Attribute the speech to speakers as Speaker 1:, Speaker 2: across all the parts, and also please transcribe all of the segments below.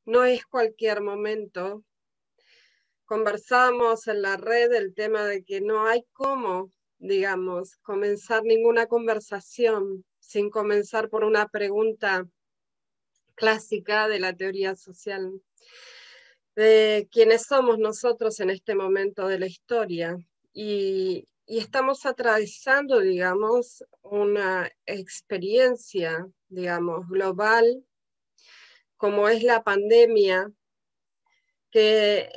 Speaker 1: no es cualquier momento. Conversamos en la red el tema de que no hay cómo, digamos, comenzar ninguna conversación sin comenzar por una pregunta clásica de la teoría social, de quiénes somos nosotros en este momento de la historia. Y estamos atravesando, digamos, una experiencia, digamos, global, como es la pandemia, que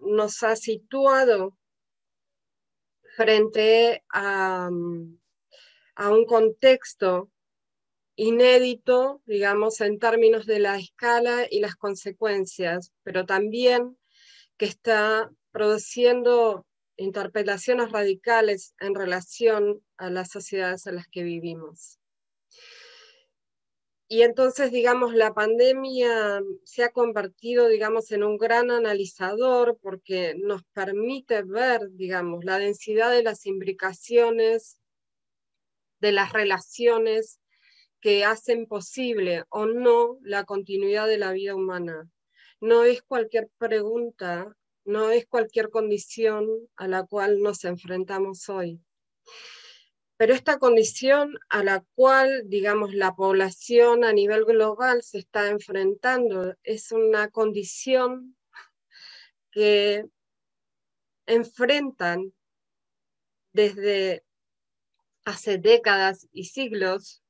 Speaker 1: nos ha situado frente a un contexto inédito, digamos, en términos de la escala y las consecuencias, pero también que está produciendo interpelaciones radicales en relación a las sociedades en las que vivimos. Y entonces, digamos, la pandemia se ha convertido, digamos, en un gran analizador porque nos permite ver, digamos, la densidad de las imbricaciones, de las relaciones que hacen posible o no la continuidad de la vida humana. No es cualquier pregunta, no es cualquier condición a la cual nos enfrentamos hoy. Pero esta condición a la cual, digamos, la población a nivel global se está enfrentando es una condición que enfrentan desde hace décadas y siglos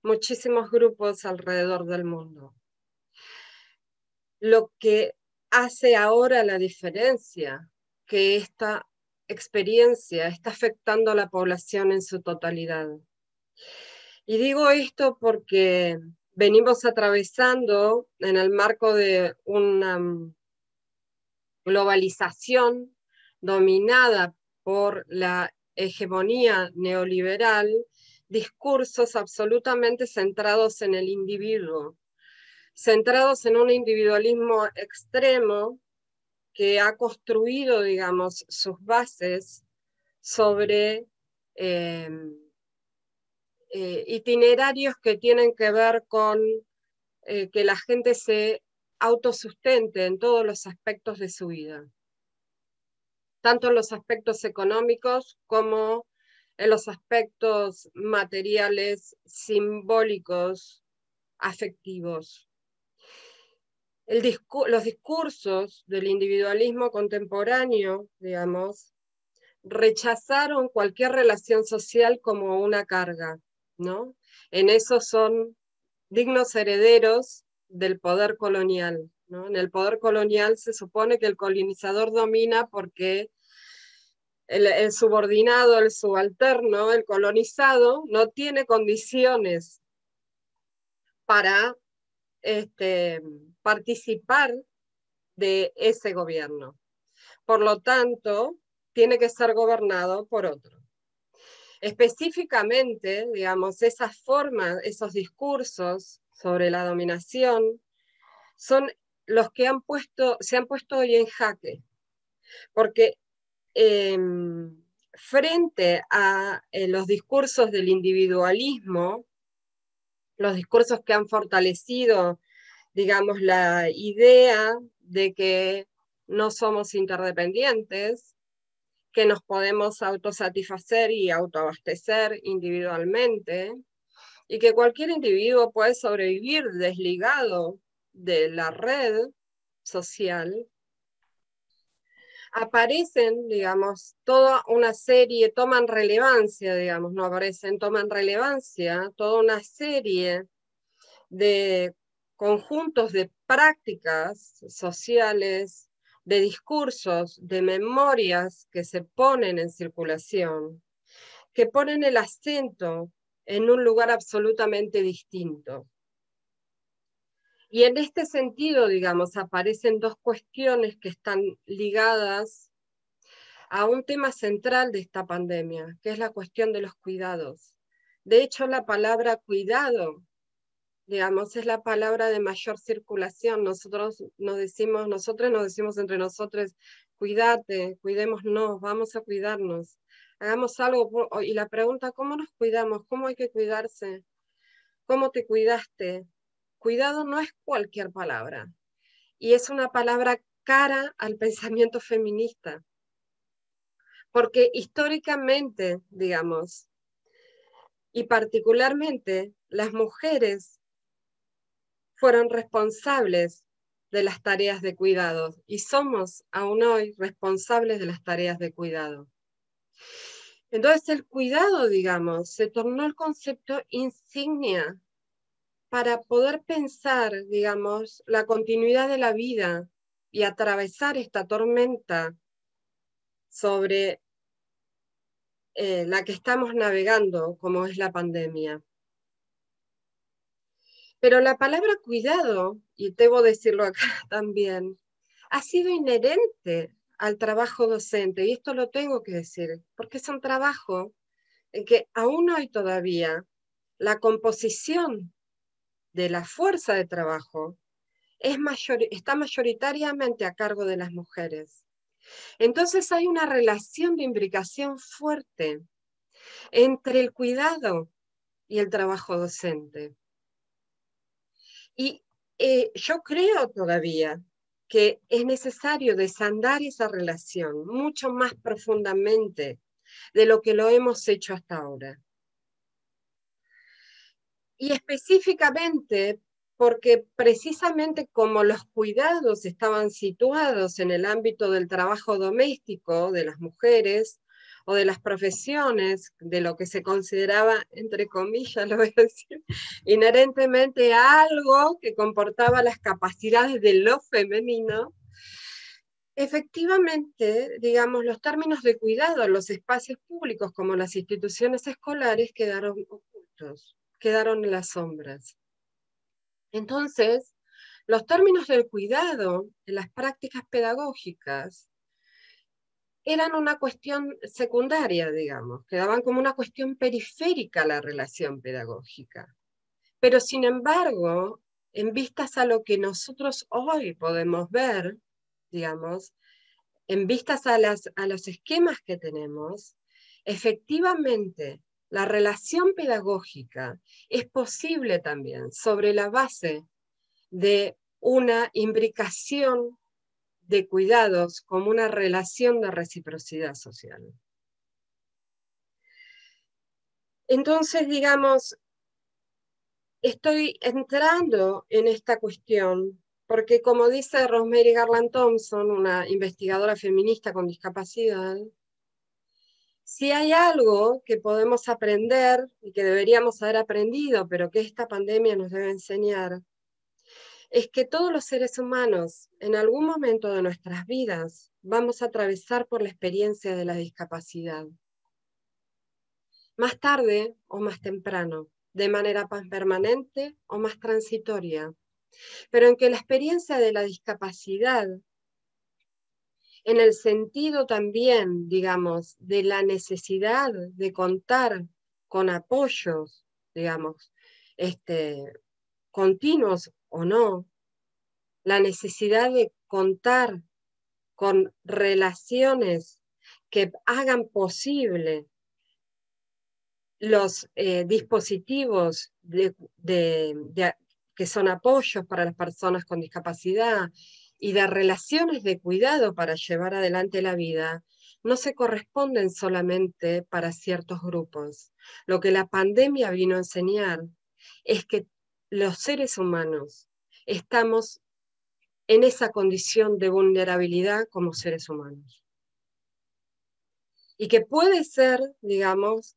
Speaker 1: muchísimos grupos alrededor del mundo. Lo que hace ahora la diferencia, que esta experiencia está afectando a la población en su totalidad. Y digo esto porque venimos atravesando en el marco de una globalización dominada por la hegemonía neoliberal, discursos absolutamente centrados en el individuo, centrados en un individualismo extremo que ha construido, digamos, sus bases sobre itinerarios que tienen que ver con que la gente se autosustente en todos los aspectos de su vida, tanto en los aspectos económicos como en los aspectos materiales, simbólicos, afectivos. Los discursos del individualismo contemporáneo, digamos, rechazaron cualquier relación social como una carga, ¿no? En eso son dignos herederos del poder colonial, ¿no? En el poder colonial se supone que el colonizador domina porque el subordinado, el subalterno, el colonizado, no tiene condiciones para participar de ese gobierno. Por lo tanto, tiene que ser gobernado por otro. Específicamente, digamos, esas formas, esos discursos sobre la dominación son los que se han puesto hoy en jaque, porque frente a los discursos del individualismo, los discursos que han fortalecido, digamos, la idea de que no somos interdependientes, que nos podemos autosatisfacer y autoabastecer individualmente, y que cualquier individuo puede sobrevivir desligado de la red social, aparecen, digamos, toda una serie, toman relevancia, digamos, no aparecen, toman relevancia, toda una serie de conjuntos de prácticas sociales, de discursos, de memorias que se ponen en circulación, que ponen el acento en un lugar absolutamente distinto. Y en este sentido, digamos, aparecen dos cuestiones que están ligadas a un tema central de esta pandemia, que es la cuestión de los cuidados. De hecho, la palabra cuidado, digamos, es la palabra de mayor circulación. Nosotros nos decimos entre nosotros, cuídate, cuidémonos, vamos a cuidarnos, hagamos algo. Y la pregunta, ¿cómo nos cuidamos? ¿Cómo hay que cuidarse? ¿Cómo te cuidaste? cuidado no es cualquier palabra, y es una palabra cara al pensamiento feminista, porque históricamente, digamos, y particularmente las mujeres fueron responsables de las tareas de cuidado y somos aún hoy responsables de las tareas de cuidado. Entonces el cuidado, digamos, se tornó el concepto insignia para poder pensar, digamos, la continuidad de la vida y atravesar esta tormenta sobre la que estamos navegando, como es la pandemia. Pero la palabra cuidado, y debo decirlo acá también, ha sido inherente al trabajo docente, y esto lo tengo que decir, porque es un trabajo en que aún hoy todavía la composición de la fuerza de trabajo está mayoritariamente a cargo de las mujeres. Entonces hay una relación de imbricación fuerte entre el cuidado y el trabajo docente. Y yo creo todavía que es necesario desandar esa relación mucho más profundamente de lo que lo hemos hecho hasta ahora. Y específicamente porque precisamente como los cuidados estaban situados en el ámbito del trabajo doméstico de las mujeres o de las profesiones, de lo que se consideraba, entre comillas, lo voy a decir, inherentemente algo que comportaba las capacidades de lo femenino, efectivamente, digamos, los términos de cuidado en los espacios públicos como las instituciones escolares quedaron ocultos, quedaron en las sombras. Entonces, los términos del cuidado en las prácticas pedagógicas eran una cuestión secundaria, digamos, quedaban como una cuestión periférica a la relación pedagógica. Pero sin embargo, en vistas a lo que nosotros hoy podemos ver, digamos, en vistas a los esquemas que tenemos, efectivamente, la relación pedagógica es posible también sobre la base de una imbricación de cuidados como una relación de reciprocidad social. Entonces, digamos, estoy entrando en esta cuestión porque, como dice Rosemary Garland Thompson, una investigadora feminista con discapacidad, si hay algo que podemos aprender y que deberíamos haber aprendido, pero que esta pandemia nos debe enseñar, es que todos los seres humanos, en algún momento de nuestras vidas, vamos a atravesar por la experiencia de la discapacidad. Más tarde o más temprano, de manera más permanente o más transitoria. Pero en que la experiencia de la discapacidad, en el sentido también, digamos, de la necesidad de contar con apoyos, digamos, continuos o no, la necesidad de contar con relaciones que hagan posible los dispositivos que son apoyos para las personas con discapacidad y de relaciones de cuidado para llevar adelante la vida, no se corresponden solamente para ciertos grupos. Lo que la pandemia vino a enseñar es que los seres humanos estamos en esa condición de vulnerabilidad como seres humanos. Y que puede ser, digamos,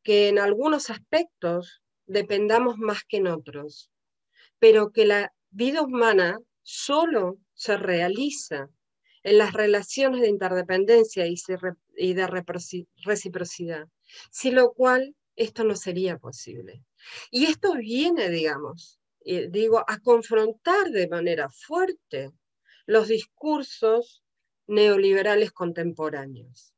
Speaker 1: que en algunos aspectos dependamos más que en otros, pero que la vida humana solo se realiza en las relaciones de interdependencia y de reciprocidad, sin lo cual esto no sería posible. Y esto viene, digamos, a confrontar de manera fuerte los discursos neoliberales contemporáneos.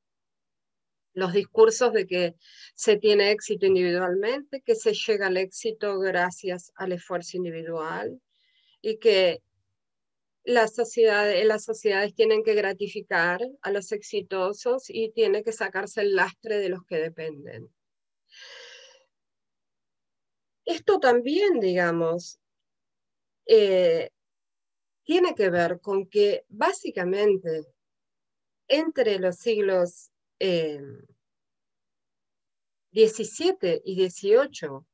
Speaker 1: Los discursos de que se tiene éxito individualmente, que se llega al éxito gracias al esfuerzo individual y que las sociedades tienen que gratificar a los exitosos y tiene que sacarse el lastre de los que dependen. Esto también, digamos, tiene que ver con que básicamente entre los siglos XVII y XVIII,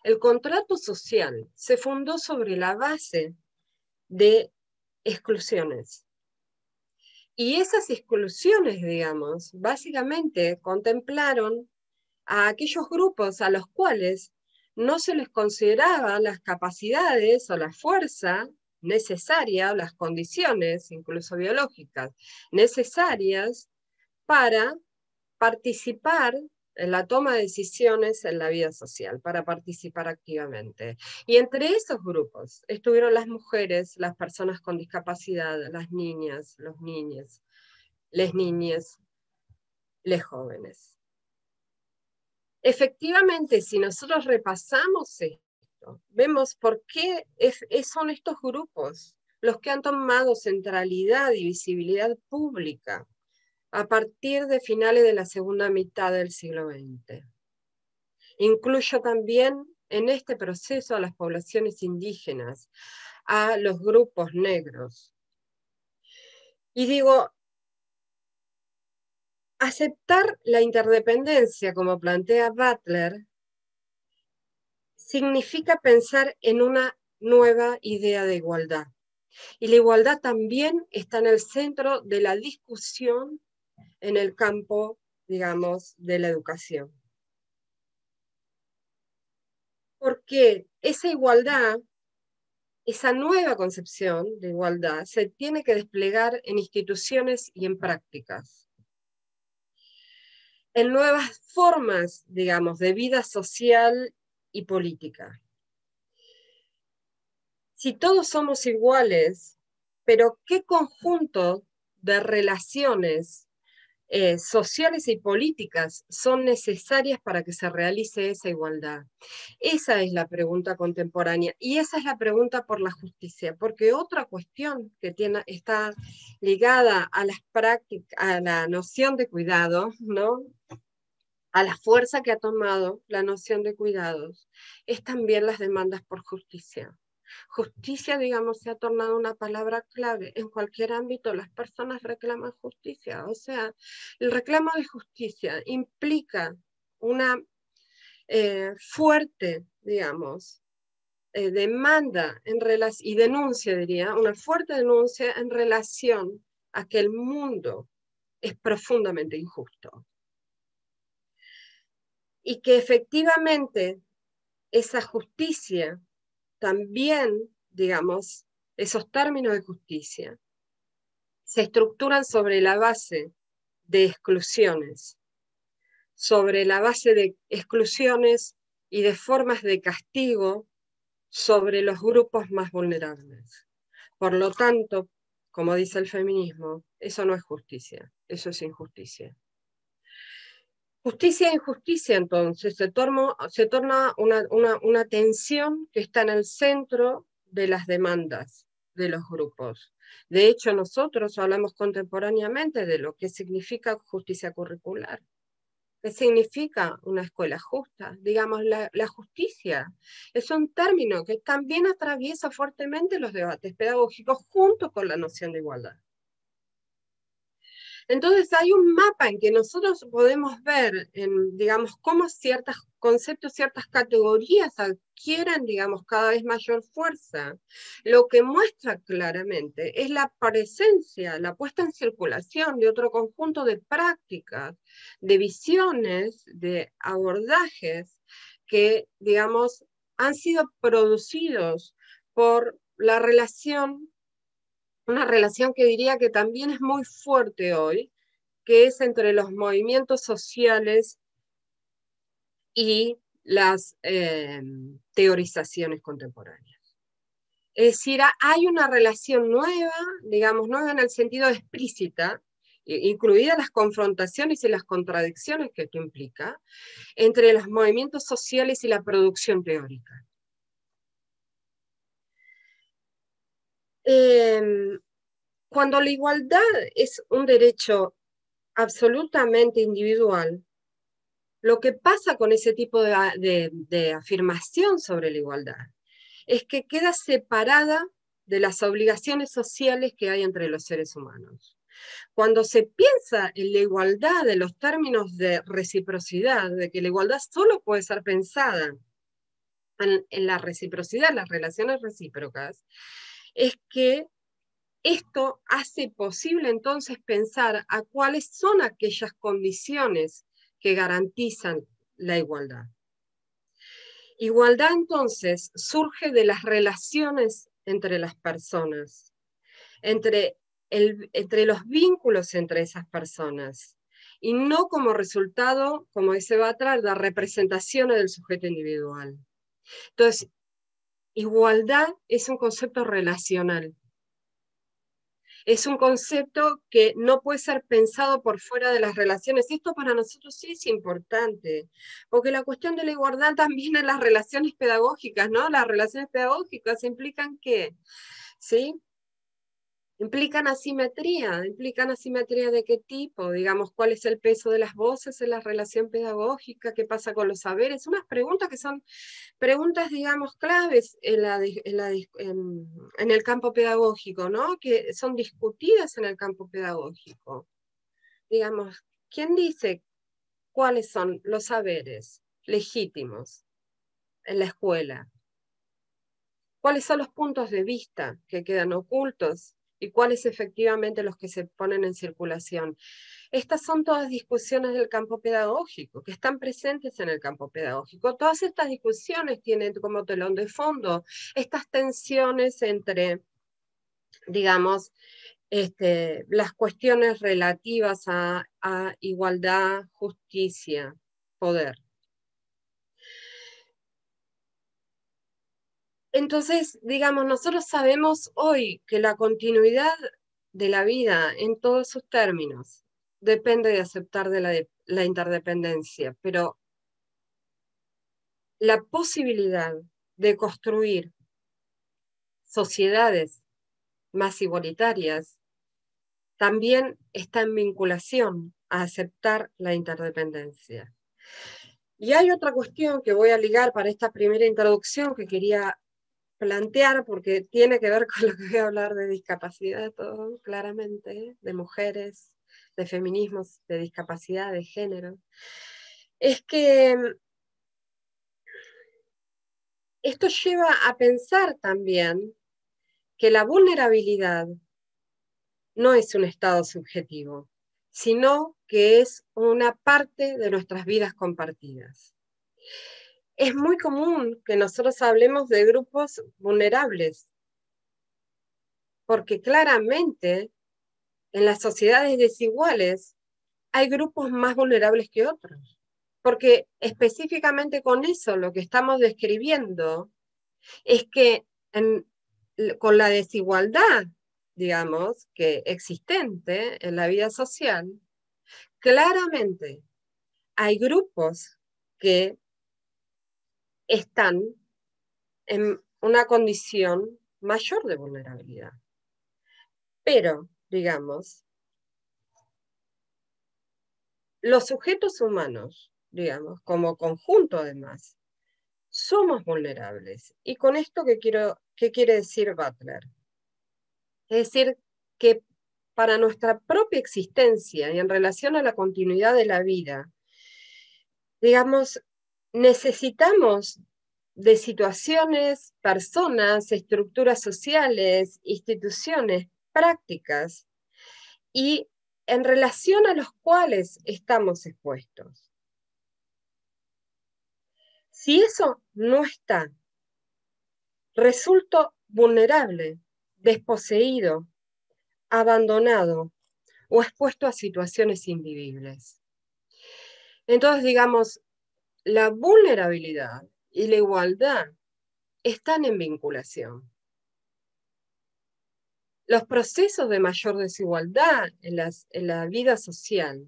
Speaker 1: el contrato social se fundó sobre la base de exclusiones. Y esas exclusiones, digamos, básicamente contemplaron a aquellos grupos a los cuales no se les consideraba las capacidades o la fuerza necesaria, o las condiciones, incluso biológicas, necesarias para participar en la toma de decisiones en la vida social, para participar activamente. Y entre esos grupos estuvieron las mujeres, las personas con discapacidad, las niñas, los niños, les niñas, les jóvenes. Efectivamente, si nosotros repasamos esto, vemos por qué son estos grupos los que han tomado centralidad y visibilidad pública a partir de finales de la segunda mitad del siglo XX. Incluyo también en este proceso a las poblaciones indígenas, a los grupos negros. Y digo, aceptar la interdependencia, como plantea Butler, significa pensar en una nueva idea de igualdad. Y la igualdad también está en el centro de la discusión en el campo, digamos, de la educación. Porque esa igualdad, esa nueva concepción de igualdad, se tiene que desplegar en instituciones y en prácticas, en nuevas formas, digamos, de vida social y política. Si todos somos iguales, pero ¿qué conjunto de relaciones sociales y políticas son necesarias para que se realice esa igualdad? Esa es la pregunta contemporánea y esa es la pregunta por la justicia, porque otra cuestión que está ligada a las prácticas, a la noción de cuidado, ¿no?, a la fuerza que ha tomado la noción de cuidados, es también las demandas por justicia. Justicia, digamos, se ha tornado una palabra clave. En cualquier ámbito las personas reclaman justicia. O sea, el reclamo de justicia implica una fuerte, digamos, demanda y denuncia, diría, una fuerte denuncia en relación a que el mundo es profundamente injusto. Y que efectivamente esa justicia también, digamos, esos términos de justicia se estructuran sobre la base de exclusiones, sobre la base de exclusiones y de formas de castigo sobre los grupos más vulnerables. Por lo tanto, como dice el feminismo, eso no es justicia, eso es injusticia. Justicia e injusticia, entonces, se torna una tensión que está en el centro de las demandas de los grupos. De hecho, nosotros hablamos contemporáneamente de lo que significa justicia curricular. ¿Qué significa una escuela justa? Digamos, la justicia es un término que también atraviesa fuertemente los debates pedagógicos junto con la noción de igualdad. Entonces hay un mapa en que nosotros podemos ver, digamos, cómo ciertos conceptos, ciertas categorías adquieren, digamos, cada vez mayor fuerza. Lo que muestra claramente es la presencia, la puesta en circulación de otro conjunto de prácticas, de visiones, de abordajes que, digamos, han sido producidos por la relación, una relación que diría que también es muy fuerte hoy, que es entre los movimientos sociales y las teorizaciones contemporáneas. Es decir, hay una relación nueva, digamos, nueva en el sentido explícita, incluidas las confrontaciones y las contradicciones que esto implica, entre los movimientos sociales y la producción teórica. Cuando la igualdad es un derecho absolutamente individual, lo que pasa con ese tipo de afirmación sobre la igualdad es que queda separada de las obligaciones sociales que hay entre los seres humanos. Cuando se piensa en la igualdad de los términos de reciprocidad, de que la igualdad solo puede ser pensada en la reciprocidad, las relaciones recíprocas, es que esto hace posible entonces pensar a cuáles son aquellas condiciones que garantizan la igualdad. Igualdad entonces surge de las relaciones entre las personas, entre los vínculos entre esas personas, y no como resultado, como dice Butler, de representaciones del sujeto individual. Entonces, igualdad es un concepto relacional. Es un concepto que no puede ser pensado por fuera de las relaciones. Esto para nosotros sí es importante, porque la cuestión de la igualdad también en las relaciones pedagógicas, ¿no? Las relaciones pedagógicas implican ¿qué? ¿Sí? Implican asimetría de qué tipo, digamos, cuál es el peso de las voces en la relación pedagógica, qué pasa con los saberes, unas preguntas que son preguntas, digamos, claves en el campo pedagógico, ¿no? Que son discutidas en el campo pedagógico. Digamos, ¿quién dice cuáles son los saberes legítimos en la escuela? ¿Cuáles son los puntos de vista que quedan ocultos? ¿Y cuáles efectivamente los que se ponen en circulación? Estas son todas discusiones del campo pedagógico, que están presentes en el campo pedagógico. Todas estas discusiones tienen como telón de fondo estas tensiones entre, digamos, las cuestiones relativas a igualdad, justicia, poder. Entonces, digamos, nosotros sabemos hoy que la continuidad de la vida en todos sus términos depende de aceptar de la interdependencia, pero la posibilidad de construir sociedades más igualitarias también está en vinculación a aceptar la interdependencia. Y hay otra cuestión que voy a ligar para esta primera introducción que quería plantear, porque tiene que ver con lo que voy a hablar de discapacidad, todo, claramente, de mujeres, de feminismos, de discapacidad, de género, es que esto lleva a pensar también que la vulnerabilidad no es un estado subjetivo, sino que es una parte de nuestras vidas compartidas. Es muy común que nosotros hablemos de grupos vulnerables, porque claramente en las sociedades desiguales hay grupos más vulnerables que otros, porque específicamente con eso lo que estamos describiendo es que con la desigualdad, digamos, que existente en la vida social, claramente hay grupos que están en una condición mayor de vulnerabilidad. Pero, digamos, los sujetos humanos, digamos, como conjunto además, somos vulnerables. ¿Y con esto qué quiere decir Butler? Es decir, que para nuestra propia existencia y en relación a la continuidad de la vida, digamos, necesitamos de situaciones, personas, estructuras sociales, instituciones, prácticas, y en relación a los cuales estamos expuestos. Si eso no está, resulto vulnerable, desposeído, abandonado o expuesto a situaciones invivibles. Entonces, digamos, la vulnerabilidad y la igualdad están en vinculación. Los procesos de mayor desigualdad en la vida social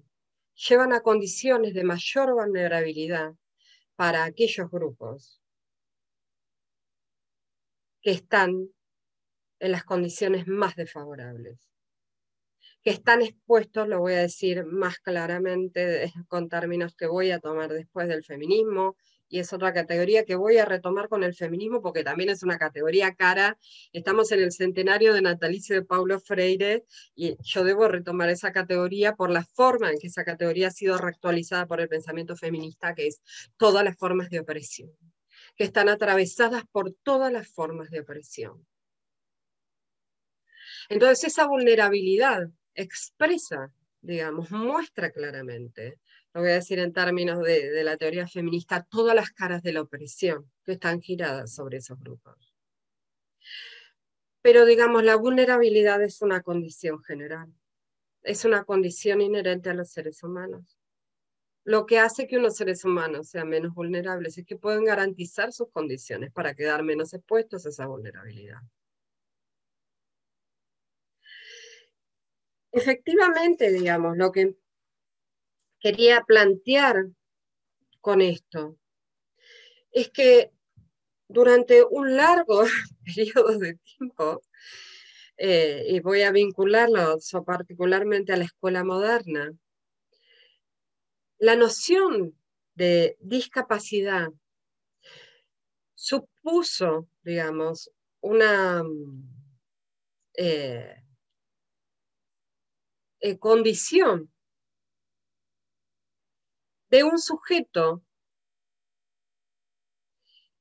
Speaker 1: llevan a condiciones de mayor vulnerabilidad para aquellos grupos que están en las condiciones más desfavorables, que están expuestos, lo voy a decir más claramente con términos que voy a tomar después del feminismo, y es otra categoría que voy a retomar con el feminismo, porque también es una categoría cara. Estamos en el centenario de natalicio de Paulo Freire, y yo debo retomar esa categoría por la forma en que esa categoría ha sido reactualizada por el pensamiento feminista, que es todas las formas de opresión, que están atravesadas por todas las formas de opresión. Entonces esa vulnerabilidad expresa, digamos, muestra claramente, lo voy a decir en términos de la teoría feminista, todas las caras de la opresión que están giradas sobre esos grupos. Pero digamos, la vulnerabilidad es una condición general, es una condición inherente a los seres humanos. Lo que hace que unos seres humanos sean menos vulnerables es que pueden garantizar sus condiciones para quedar menos expuestos a esa vulnerabilidad. Efectivamente, digamos, lo que quería plantear con esto es que durante un largo periodo de tiempo, y voy a vincularlo particularmente a la escuela moderna, la noción de discapacidad supuso, digamos, una condición de un sujeto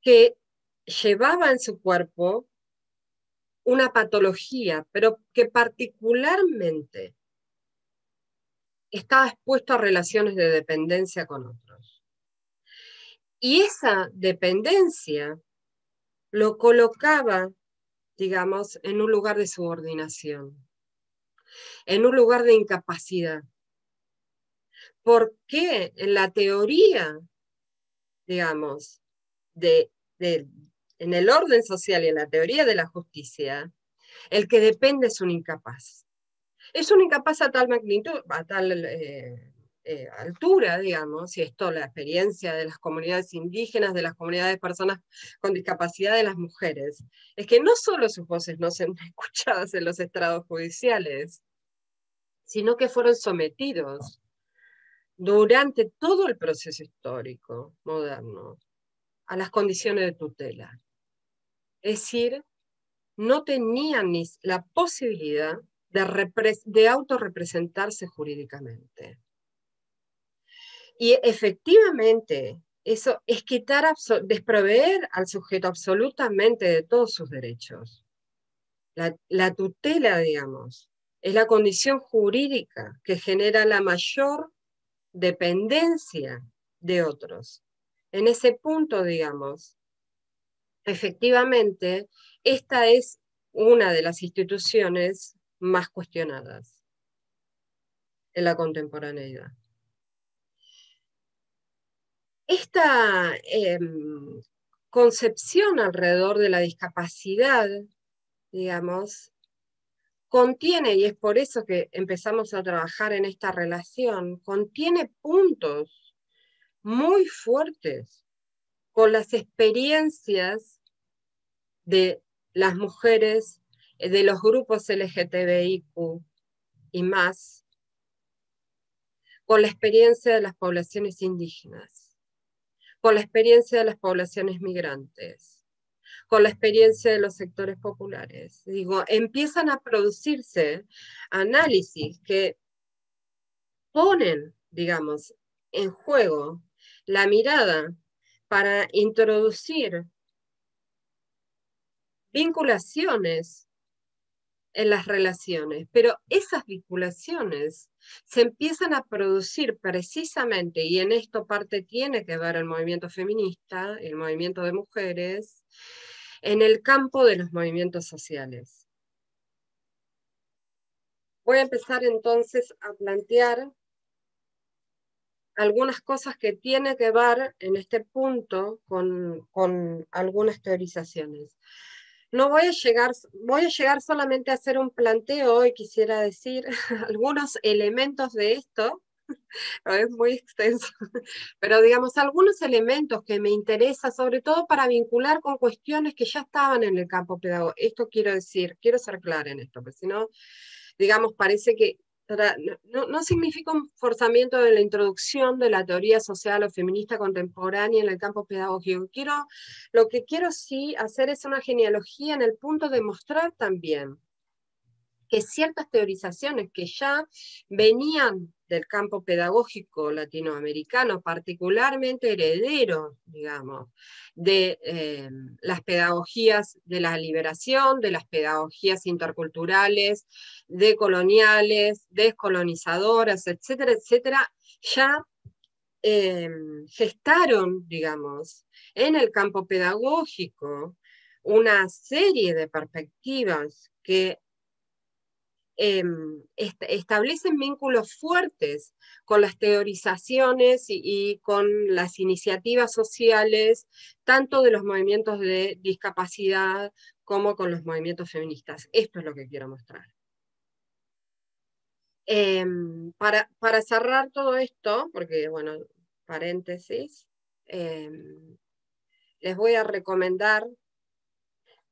Speaker 1: que llevaba en su cuerpo una patología, pero que particularmente estaba expuesto a relaciones de dependencia con otros. Y esa dependencia lo colocaba, digamos, en un lugar de subordinación, en un lugar de incapacidad. ¿Por qué en la teoría, digamos, en el orden social y en la teoría de la justicia, el que depende es un incapaz? Es un incapaz a tal magnitud, a tal altura, digamos, y esto la experiencia de las comunidades indígenas, de las comunidades de personas con discapacidad, de las mujeres, es que no solo sus voces no son escuchadas en los estrados judiciales, sino que fueron sometidos durante todo el proceso histórico moderno a las condiciones de tutela. Es decir, no tenían ni la posibilidad de autorrepresentarse jurídicamente. Y efectivamente, eso es desproveer al sujeto absolutamente de todos sus derechos. La tutela, digamos, es la condición jurídica que genera la mayor dependencia de otros. En ese punto, digamos, efectivamente, esta es una de las instituciones más cuestionadas en la contemporaneidad. Esta concepción alrededor de la discapacidad, digamos, contiene, y es por eso que empezamos a trabajar en esta relación, contiene puntos muy fuertes con las experiencias de las mujeres, de los grupos LGTBIQ y más, con la experiencia de las poblaciones indígenas, con la experiencia de las poblaciones migrantes, con la experiencia de los sectores populares. Digo, empiezan a producirse análisis que ponen, digamos, en juego la mirada para introducir vinculaciones en las relaciones, pero esas vinculaciones se empiezan a producir precisamente, y en esto parte tiene que ver el movimiento feminista, el movimiento de mujeres, en el campo de los movimientos sociales. Voy a empezar entonces a plantear algunas cosas que tienen que ver en este punto con algunas teorizaciones. No voy a llegar solamente a hacer un planteo y quisiera decir algunos elementos de esto, es muy extenso, pero digamos algunos elementos que me interesan, sobre todo para vincular con cuestiones que ya estaban en el campo pedagógico. Esto quiero decir, quiero ser clara en esto, porque si no, digamos, parece que no significa un forzamiento de la introducción de la teoría social o feminista contemporánea en el campo pedagógico. Lo que quiero sí hacer es una genealogía en el punto de mostrar también que ciertas teorizaciones que ya venían del campo pedagógico latinoamericano, particularmente herederos, digamos, de las pedagogías de la liberación, de las pedagogías interculturales, decoloniales, descolonizadoras, etcétera, etcétera, ya gestaron, digamos, en el campo pedagógico una serie de perspectivas que establecen vínculos fuertes con las teorizaciones y con las iniciativas sociales, tanto de los movimientos de discapacidad como con los movimientos feministas. Esto es lo que quiero mostrar. Para cerrar todo esto, porque, bueno, paréntesis, les voy a recomendar,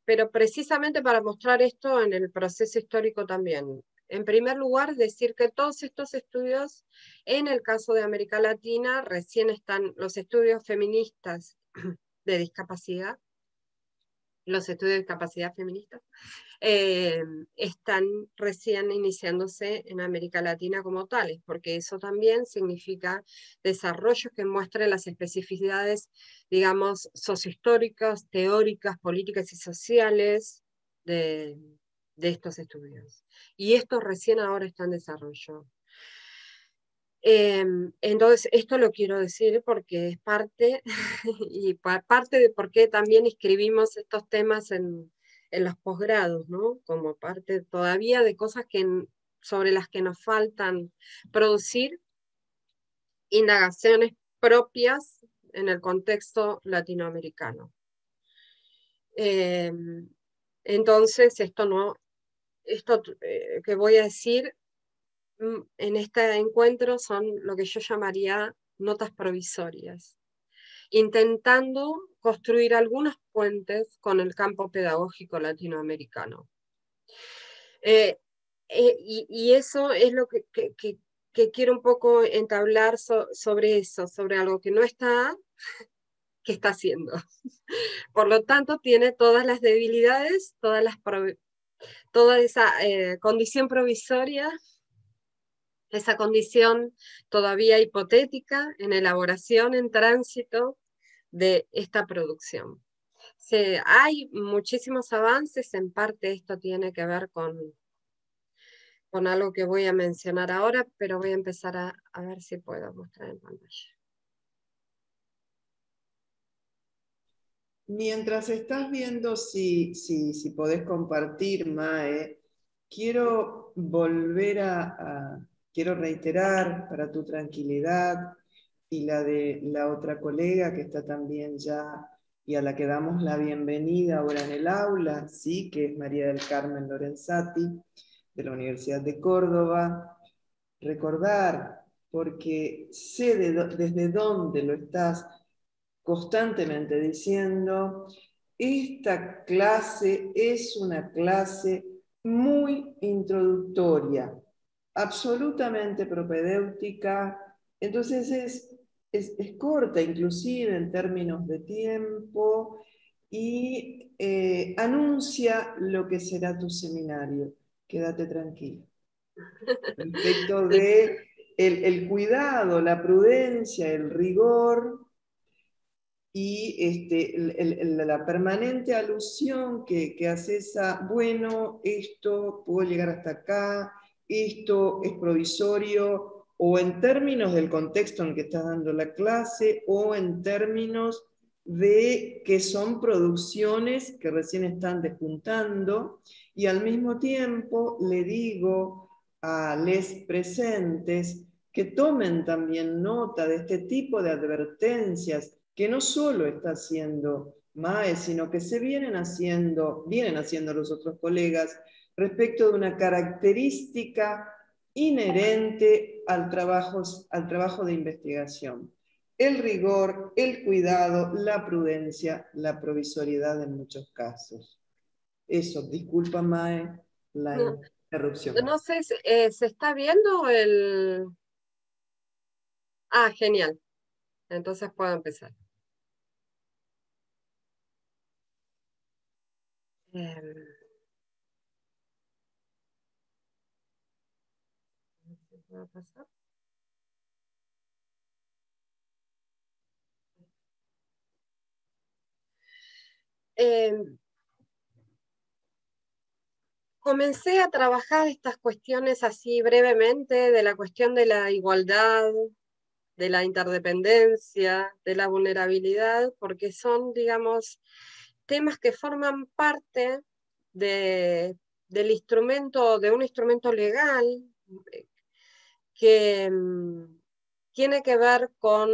Speaker 1: pero precisamente para mostrar esto en el proceso histórico también. En primer lugar, decir que todos estos estudios, en el caso de América Latina, recién están los estudios feministas de discapacidad, los estudios de discapacidad feminista, están recién iniciándose en América Latina como tales, porque eso también significa desarrollos que muestren las especificidades, digamos, sociohistóricas, teóricas, políticas y sociales de estos estudios. Y estos recién ahora están en desarrollo. Entonces, esto lo quiero decir porque es parte, y parte de por qué también escribimos estos temas en los posgrados, ¿no? Como parte todavía de cosas sobre las que nos faltan producir indagaciones propias en el contexto latinoamericano. Entonces, esto que voy a decir en este encuentro son lo que yo llamaría notas provisorias, intentando construir algunos puentes con el campo pedagógico latinoamericano. Y eso es lo que quiero un poco entablar sobre eso, sobre algo que no está, que está haciendo. Por lo tanto, tiene todas las debilidades, toda esa condición provisoria, esa condición todavía hipotética en elaboración, en tránsito de esta producción. Hay muchísimos avances, en parte esto tiene que ver con algo que voy a mencionar ahora, pero voy a empezar a ver si puedo mostrar en pantalla.
Speaker 2: Mientras estás viendo si podés compartir, Mae, quiero quiero reiterar para tu tranquilidad y la de la otra colega que está también ya y a la que damos la bienvenida ahora en el aula, ¿sí? Que es María del Carmen Lorenzati, de la Universidad de Córdoba. Recordar, porque sé desde dónde lo estás constantemente diciendo, esta clase es una clase muy introductoria, absolutamente propedéutica, entonces es corta inclusive en términos de tiempo y anuncia lo que será tu seminario. Quédate tranquilo. Respecto
Speaker 1: Sí.
Speaker 2: de el cuidado, la prudencia, el rigor y la permanente alusión que haces a, bueno, esto puedo llegar hasta acá, esto es provisorio, o en términos del contexto en el que estás dando la clase, o en términos de que son producciones que recién están despuntando, y al mismo tiempo le digo a les presentes que tomen también nota de este tipo de advertencias que no solo está haciendo MAE, sino que vienen haciendo los otros colegas respecto de una característica inherente al trabajo de investigación. El rigor, el cuidado, la prudencia, la provisoriedad en muchos casos. Eso, disculpa MAE.
Speaker 1: No,
Speaker 2: Interrupción.
Speaker 1: No sé, ¿se está viendo el...? Ah, genial. Entonces puedo empezar. Em, ¿qué va a pasar? Em, Comencé a trabajar estas cuestiones así brevemente, de la cuestión de la igualdad, de la interdependencia, de la vulnerabilidad, porque son, digamos, temas que forman parte de, del instrumento, de un instrumento legal que tiene que ver con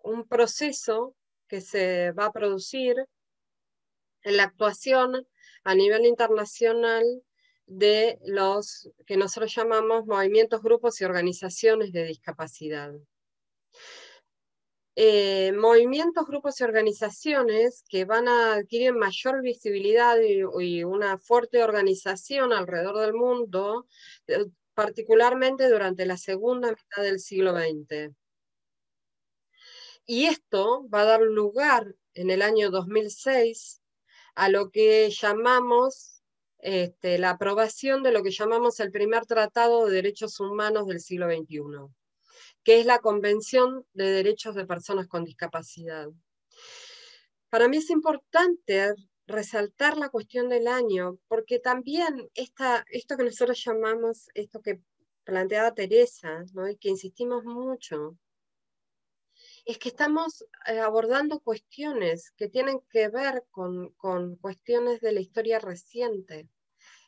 Speaker 1: un proceso que se va a producir en la actuación a nivel internacional de los que nosotros llamamos movimientos, grupos y organizaciones de discapacidad. Movimientos, grupos y organizaciones que van a adquirir mayor visibilidad y una fuerte organización alrededor del mundo, particularmente durante la segunda mitad del siglo XX. Y esto va a dar lugar en el año 2006 a lo que llamamos la aprobación de lo que llamamos el primer Tratado de Derechos Humanos del siglo XXI, que es la Convención de Derechos de Personas con Discapacidad. Para mí es importante resaltar la cuestión del año, porque también esto que nosotros llamamos, esto que planteaba Teresa, ¿no? Y que insistimos mucho, es que estamos abordando cuestiones que tienen que ver con cuestiones de la historia reciente.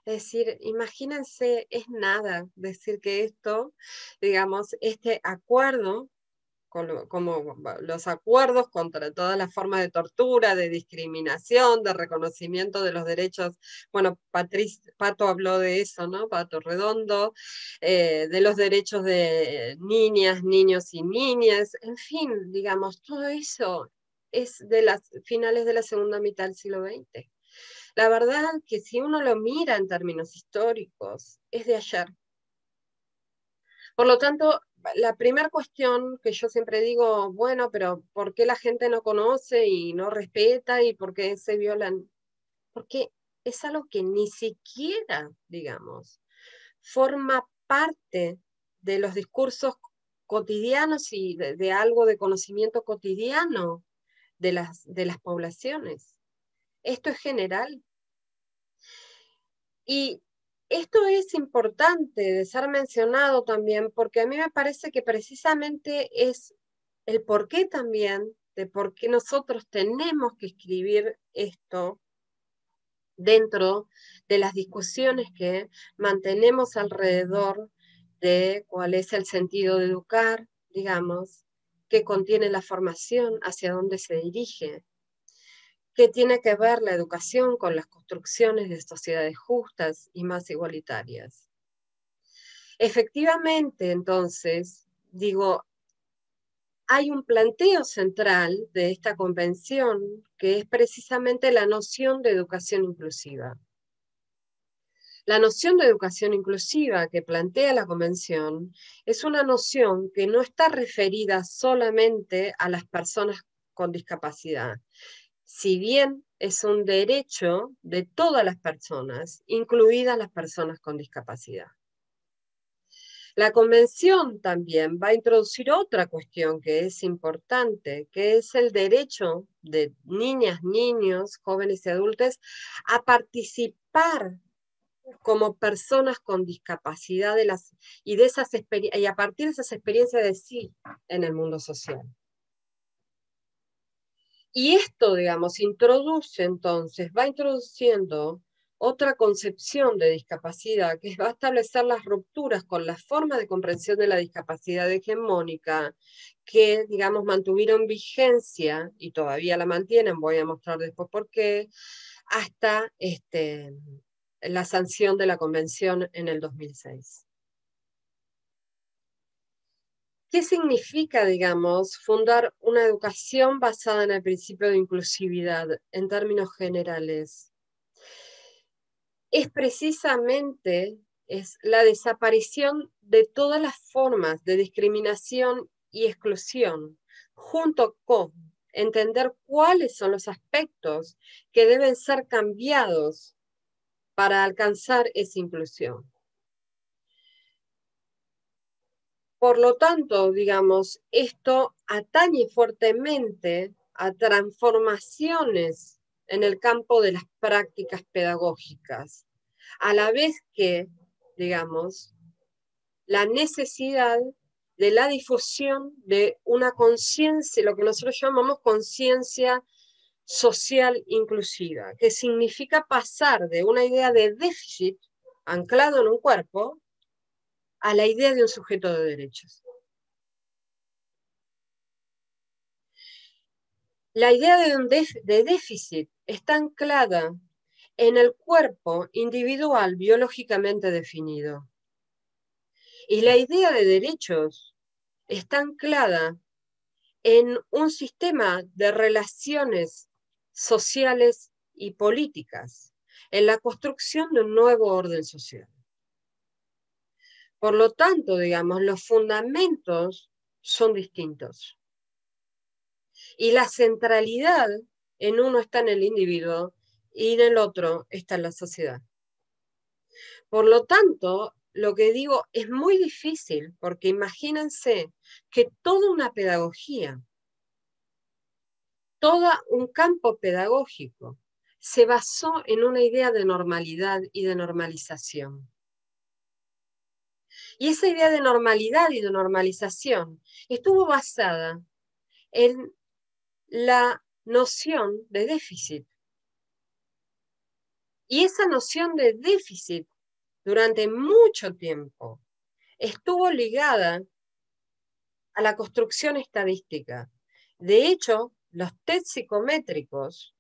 Speaker 1: Es decir, imagínense, es nada decir que esto, digamos, este acuerdo, como los acuerdos contra todas las formas de tortura, de discriminación, de reconocimiento de los derechos, bueno, Pato habló de eso, ¿no? Pato Redondo, de los derechos de niñas, niños y niñas, en fin, digamos, todo eso es de las finales de la segunda mitad del siglo XX. La verdad que si uno lo mira en términos históricos, es de ayer. Por lo tanto, la primera cuestión que yo siempre digo, bueno, pero ¿por qué la gente no conoce y no respeta y por qué se violan? Porque es algo que ni siquiera, digamos, forma parte de los discursos cotidianos y de algo de conocimiento cotidiano de las poblaciones. Esto es general. Y esto es importante de ser mencionado también porque a mí me parece que precisamente es el porqué también de por qué nosotros tenemos que escribir esto dentro de las discusiones que mantenemos alrededor de cuál es el sentido de educar, digamos, qué contiene la formación, hacia dónde se dirige, qué tiene que ver la educación con las construcciones de sociedades justas y más igualitarias. Efectivamente, entonces, digo, hay un planteo central de esta convención que es precisamente la noción de educación inclusiva. La noción de educación inclusiva que plantea la convención es una noción que no está referida solamente a las personas con discapacidad, si bien es un derecho de todas las personas, incluidas las personas con discapacidad. La convención también va a introducir otra cuestión que es importante, que es el derecho de niñas, niños, jóvenes y adultos a participar como personas con discapacidad y a partir de esas experiencias de sí en el mundo social. Y esto, digamos, va introduciendo otra concepción de discapacidad que va a establecer las rupturas con las formas de comprensión de la discapacidad hegemónica que, digamos, mantuvieron vigencia y todavía la mantienen, voy a mostrar después por qué, hasta la sanción de la convención en el 2006. ¿Qué significa, digamos, fundar una educación basada en el principio de inclusividad en términos generales? es precisamente la desaparición de todas las formas de discriminación y exclusión, junto con entender cuáles son los aspectos que deben ser cambiados para alcanzar esa inclusión. Por lo tanto, digamos, esto atañe fuertemente a transformaciones en el campo de las prácticas pedagógicas, a la vez que, digamos, la necesidad de la difusión de una conciencia, lo que nosotros llamamos conciencia social inclusiva, que significa pasar de una idea de déficit anclado en un cuerpo a la idea de un sujeto de derechos. La idea de déficit está anclada en el cuerpo individual biológicamente definido. Y la idea de derechos está anclada en un sistema de relaciones sociales y políticas, en la construcción de un nuevo orden social. Por lo tanto, digamos, los fundamentos son distintos. Y la centralidad en uno está en el individuo y en el otro está en la sociedad. Por lo tanto, lo que digo es muy difícil, porque imagínense que toda una pedagogía, todo un campo pedagógico se basó en una idea de normalidad y de normalización. Y esa idea de normalidad y de normalización estuvo basada en la noción de déficit. Y esa noción de déficit durante mucho tiempo estuvo ligada a la construcción estadística. De hecho, los test psicométricos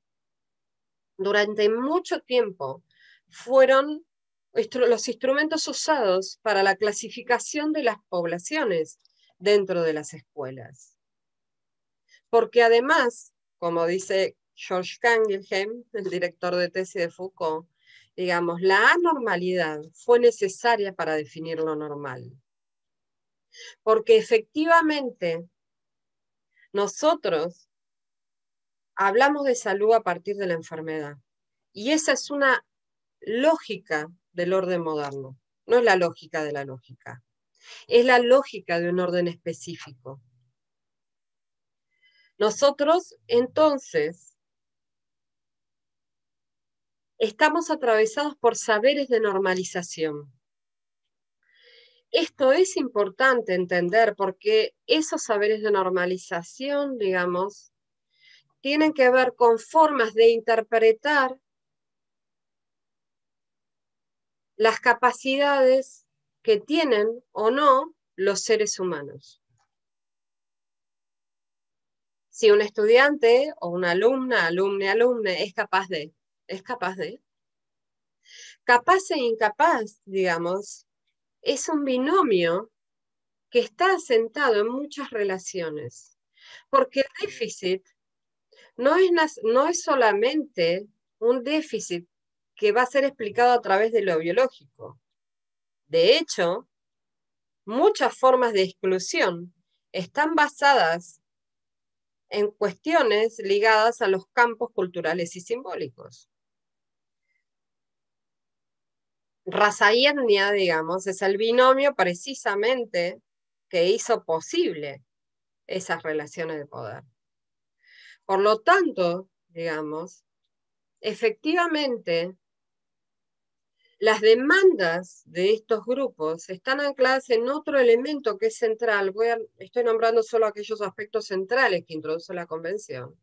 Speaker 1: durante mucho tiempo fueron los instrumentos usados para la clasificación de las poblaciones dentro de las escuelas. Porque además, como dice George Kangelheim, el director de tesis de Foucault, digamos, la anormalidad fue necesaria para definir lo normal. Porque efectivamente nosotros hablamos de salud a partir de la enfermedad. Y esa es una lógica del orden moderno. No es la lógica de la lógica. Es la lógica de un orden específico. Nosotros, entonces, estamos atravesados por saberes de normalización. Esto es importante entender porque esos saberes de normalización, digamos, tienen que ver con formas de interpretar las capacidades que tienen o no los seres humanos. Si un estudiante o una alumna, alumne es capaz de. Capaz e incapaz, digamos, es un binomio que está asentado en muchas relaciones. Porque el déficit no es solamente un déficit que va a ser explicado a través de lo biológico. De hecho, muchas formas de exclusión están basadas en cuestiones ligadas a los campos culturales y simbólicos. Raza y etnia, digamos, es el binomio precisamente que hizo posible esas relaciones de poder. Por lo tanto, digamos, efectivamente, las demandas de estos grupos están ancladas en otro elemento que es central. Estoy nombrando solo aquellos aspectos centrales que introduce la Convención,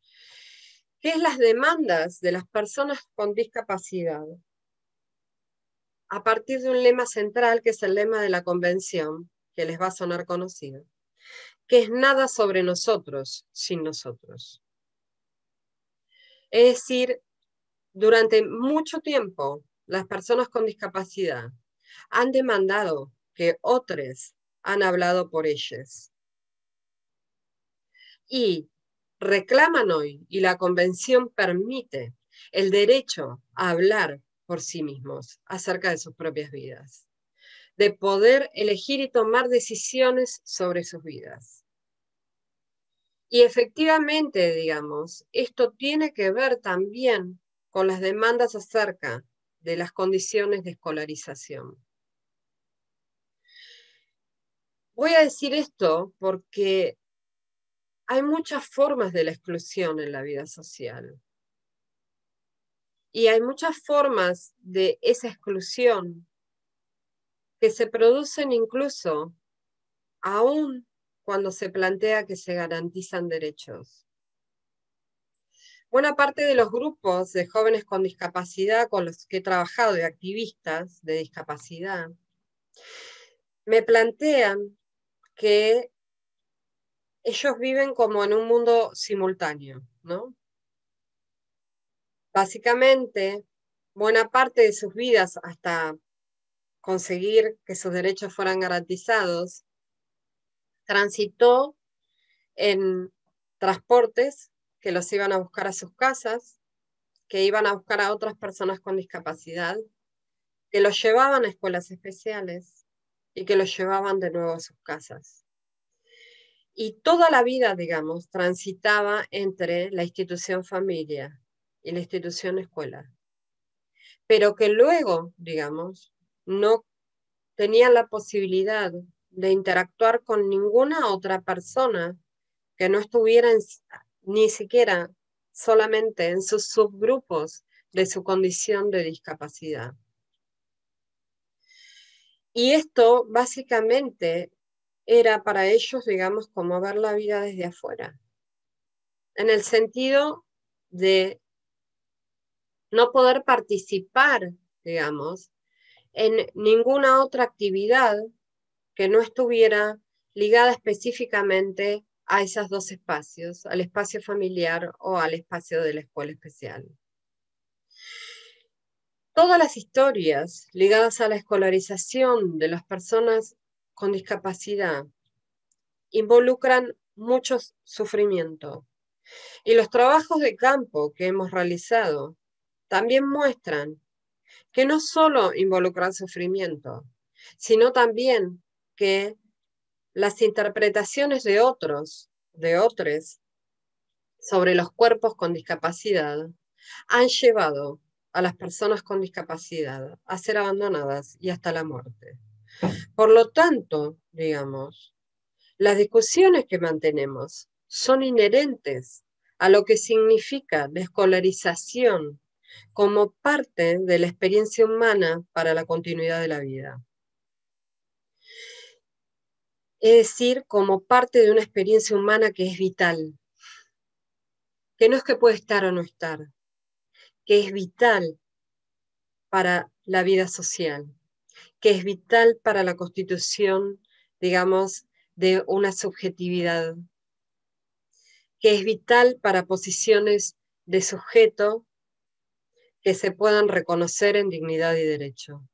Speaker 1: que es las demandas de las personas con discapacidad, a partir de un lema central, que es el lema de la Convención, que les va a sonar conocido, que es nada sobre nosotros sin nosotros. Es decir, durante mucho tiempo, las personas con discapacidad han demandado que otros han hablado por ellos. Y reclaman hoy, y la Convención permite, el derecho a hablar por sí mismos acerca de sus propias vidas, de poder elegir y tomar decisiones sobre sus vidas. Y efectivamente, digamos, esto tiene que ver también con las demandas acerca de las condiciones de escolarización. Voy a decir esto porque hay muchas formas de la exclusión en la vida social. Y hay muchas formas de esa exclusión que se producen incluso aún cuando se plantea que se garantizan derechos. Buena parte de los grupos de jóvenes con discapacidad con los que he trabajado y activistas de discapacidad me plantean que ellos viven como en un mundo simultáneo, ¿no? Básicamente, buena parte de sus vidas hasta conseguir que sus derechos fueran garantizados, transitó en transportes que los iban a buscar a sus casas, que iban a buscar a otras personas con discapacidad, que los llevaban a escuelas especiales y que los llevaban de nuevo a sus casas. Y toda la vida, digamos, transitaba entre la institución familia y la institución escuela. Pero que luego, digamos, no tenían la posibilidad de interactuar con ninguna otra persona que no estuviera ni siquiera solamente en sus subgrupos de su condición de discapacidad. Y esto básicamente era para ellos, digamos, como ver la vida desde afuera, en el sentido de no poder participar, digamos, en ninguna otra actividad que no estuviera ligada específicamente a esos dos espacios, al espacio familiar o al espacio de la escuela especial. Todas las historias ligadas a la escolarización de las personas con discapacidad involucran mucho sufrimiento. Y los trabajos de campo que hemos realizado también muestran que no solo involucran sufrimiento, sino también que las interpretaciones de otros sobre los cuerpos con discapacidad han llevado a las personas con discapacidad a ser abandonadas y hasta la muerte. Por lo tanto, digamos, las discusiones que mantenemos son inherentes a lo que significa la escolarización como parte de la experiencia humana para la continuidad de la vida. Es decir, como parte de una experiencia humana que es vital, que no es que puede estar o no estar, que es vital para la vida social, que es vital para la constitución, digamos, de una subjetividad, que es vital para posiciones de sujeto que se puedan reconocer en dignidad y derecho.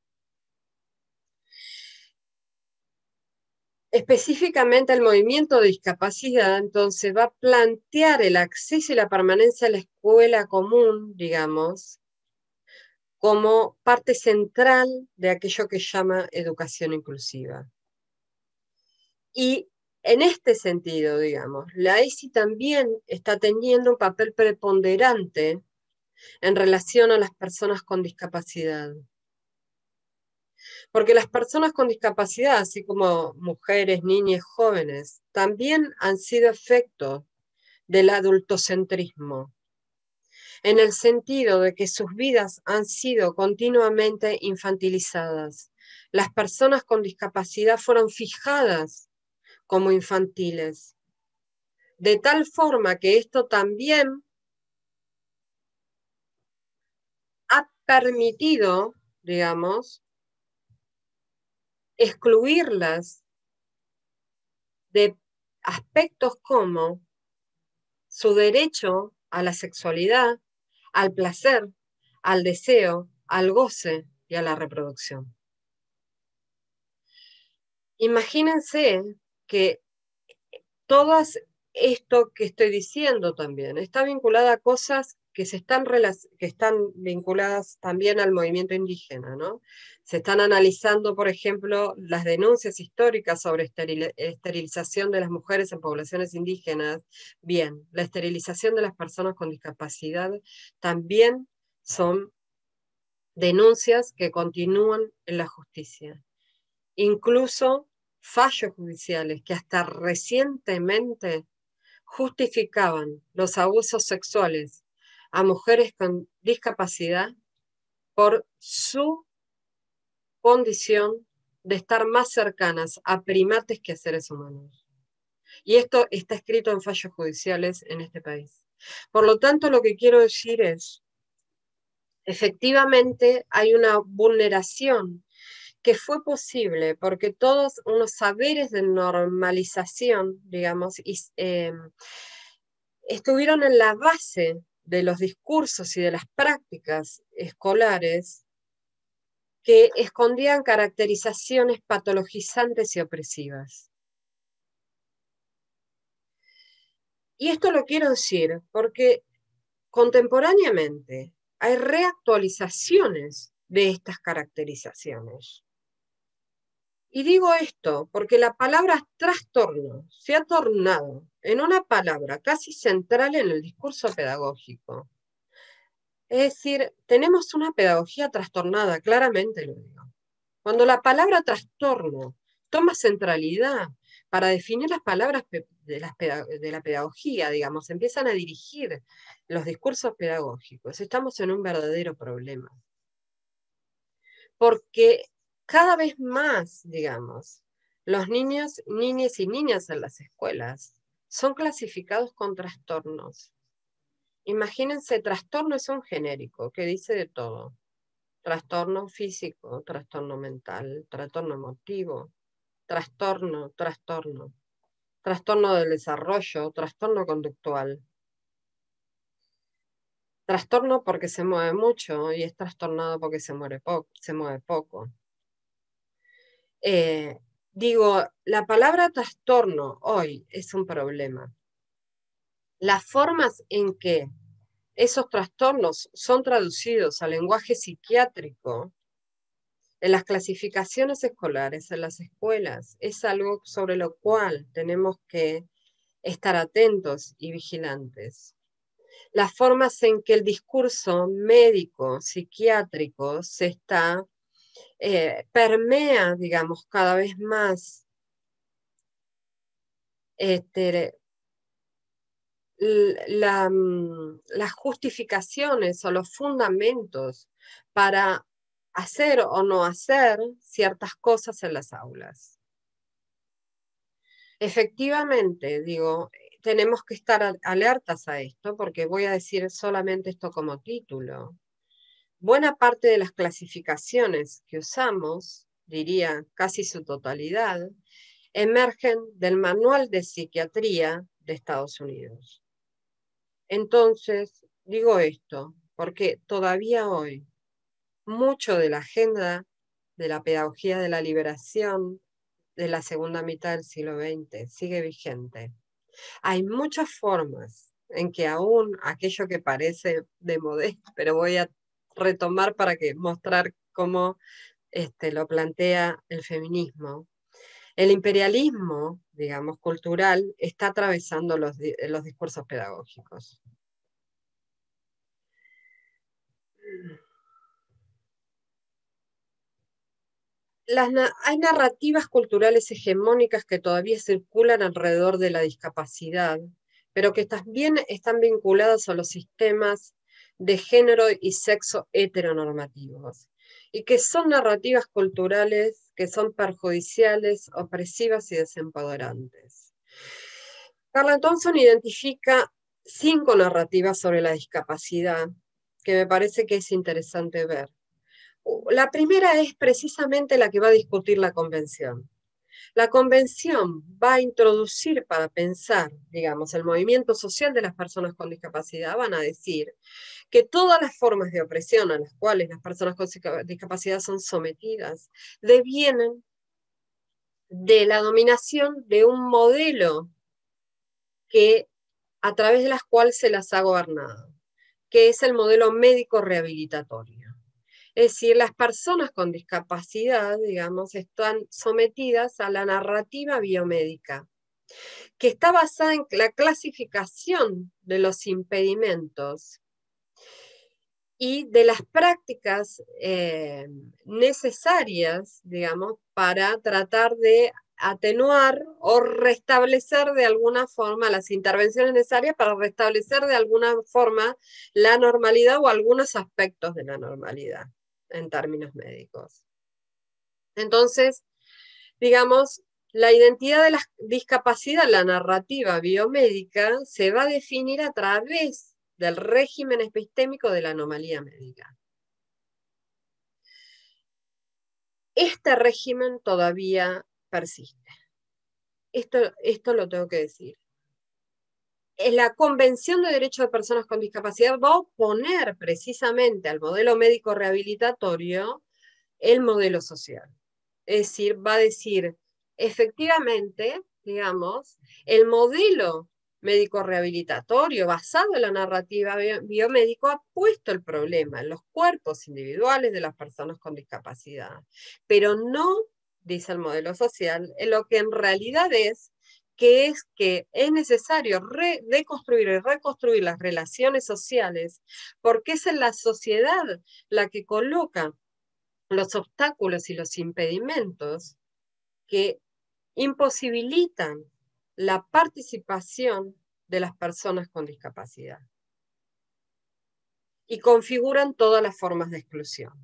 Speaker 1: Específicamente el movimiento de discapacidad, entonces, va a plantear el acceso y la permanencia a la escuela común, digamos, como parte central de aquello que llama educación inclusiva. Y en este sentido, digamos, la ESI también está teniendo un papel preponderante en relación a las personas con discapacidad. Porque las personas con discapacidad, así como mujeres, niñas, jóvenes, también han sido efecto del adultocentrismo, en el sentido de que sus vidas han sido continuamente infantilizadas. Las personas con discapacidad fueron fijadas como infantiles, de tal forma que esto también ha permitido, digamos, excluirlas de aspectos como su derecho a la sexualidad, al placer, al deseo, al goce y a la reproducción. Imagínense que todo esto que estoy diciendo también está vinculado a cosas que están vinculadas también al movimiento indígena, ¿no? Se están analizando, por ejemplo, las denuncias históricas sobre esterilización de las mujeres en poblaciones indígenas. Bien, la esterilización de las personas con discapacidad también son denuncias que continúan en la justicia. Incluso fallos judiciales que hasta recientemente justificaban los abusos sexuales a mujeres con discapacidad por su condición de estar más cercanas a primates que a seres humanos. Y esto está escrito en fallos judiciales en este país. Por lo tanto, lo que quiero decir es, efectivamente hay una vulneración que fue posible porque todos unos saberes de normalización, digamos, estuvieron en la base de los discursos y de las prácticas escolares que escondían caracterizaciones patologizantes y opresivas. Y esto lo quiero decir porque contemporáneamente hay reactualizaciones de estas caracterizaciones. Y digo esto porque la palabra trastorno se ha tornado en una palabra casi central en el discurso pedagógico. Es decir, tenemos una pedagogía trastornada, claramente lo digo. Cuando la palabra trastorno toma centralidad para definir las palabras de la pedagogía, digamos, empiezan a dirigir los discursos pedagógicos, estamos en un verdadero problema. Porque cada vez más, digamos, los niños, niñas y niñas en las escuelas son clasificados con trastornos. Imagínense, trastorno es un genérico que dice de todo. Trastorno físico, trastorno mental, trastorno emotivo, trastorno del desarrollo, trastorno conductual. Trastorno porque se mueve mucho y es trastornado porque se mueve poco. Digo, la palabra trastorno hoy es un problema. Las formas en que esos trastornos son traducidos al lenguaje psiquiátrico en las clasificaciones escolares, en las escuelas, es algo sobre lo cual tenemos que estar atentos y vigilantes. Las formas en que el discurso médico, psiquiátrico, permea, digamos, cada vez más las justificaciones o los fundamentos para hacer o no hacer ciertas cosas en las aulas. Efectivamente, digo, tenemos que estar alertas a esto, porque voy a decir solamente esto como título. Buena parte de las clasificaciones que usamos, diría casi su totalidad, emergen del Manual de Psiquiatría de Estados Unidos. Entonces, digo esto, porque todavía hoy mucho de la agenda de la pedagogía de la liberación de la segunda mitad del siglo XX sigue vigente. Hay muchas formas en que aún aquello que parece de modé, pero voy a retomar para mostrar cómo lo plantea el feminismo. El imperialismo, digamos, cultural, está atravesando los discursos pedagógicos. Hay narrativas culturales hegemónicas que todavía circulan alrededor de la discapacidad, pero que también están vinculadas a los sistemas de género y sexo heteronormativos, y que son narrativas culturales que son perjudiciales, opresivas y desempoderantes. Carla Thompson identifica 5 narrativas sobre la discapacidad que me parece que es interesante ver. La primera es precisamente la que va a discutir la convención. La convención va a introducir para pensar, digamos, el movimiento social de las personas con discapacidad. Van a decir que todas las formas de opresión a las cuales las personas con discapacidad son sometidas devienen de la dominación de un modelo a través de las cuales se las ha gobernado. que es el modelo médico rehabilitatorio. Es decir, las personas con discapacidad, digamos, están sometidas a la narrativa biomédica, que está basada en la clasificación de los impedimentos y de las prácticas necesarias, digamos, para tratar de atenuar o restablecer de alguna forma las intervenciones necesarias para restablecer de alguna forma la normalidad o algunos aspectos de la normalidad en términos médicos. Entonces, digamos, la identidad de la discapacidad, la narrativa biomédica, se va a definir a través del régimen epistémico de la anomalía médica. Este régimen todavía persiste. Esto lo tengo que decir. La Convención de Derechos de Personas con Discapacidad va a oponer precisamente al modelo médico rehabilitatorio el modelo social. Es decir, va a decir, efectivamente, digamos, el modelo médico rehabilitatorio basado en la narrativa biomédica ha puesto el problema en los cuerpos individuales de las personas con discapacidad, pero no, dice el modelo social, en lo que en realidad es que es necesario deconstruir y reconstruir las relaciones sociales, porque es en la sociedad la que coloca los obstáculos y los impedimentos que imposibilitan la participación de las personas con discapacidad y configuran todas las formas de exclusión.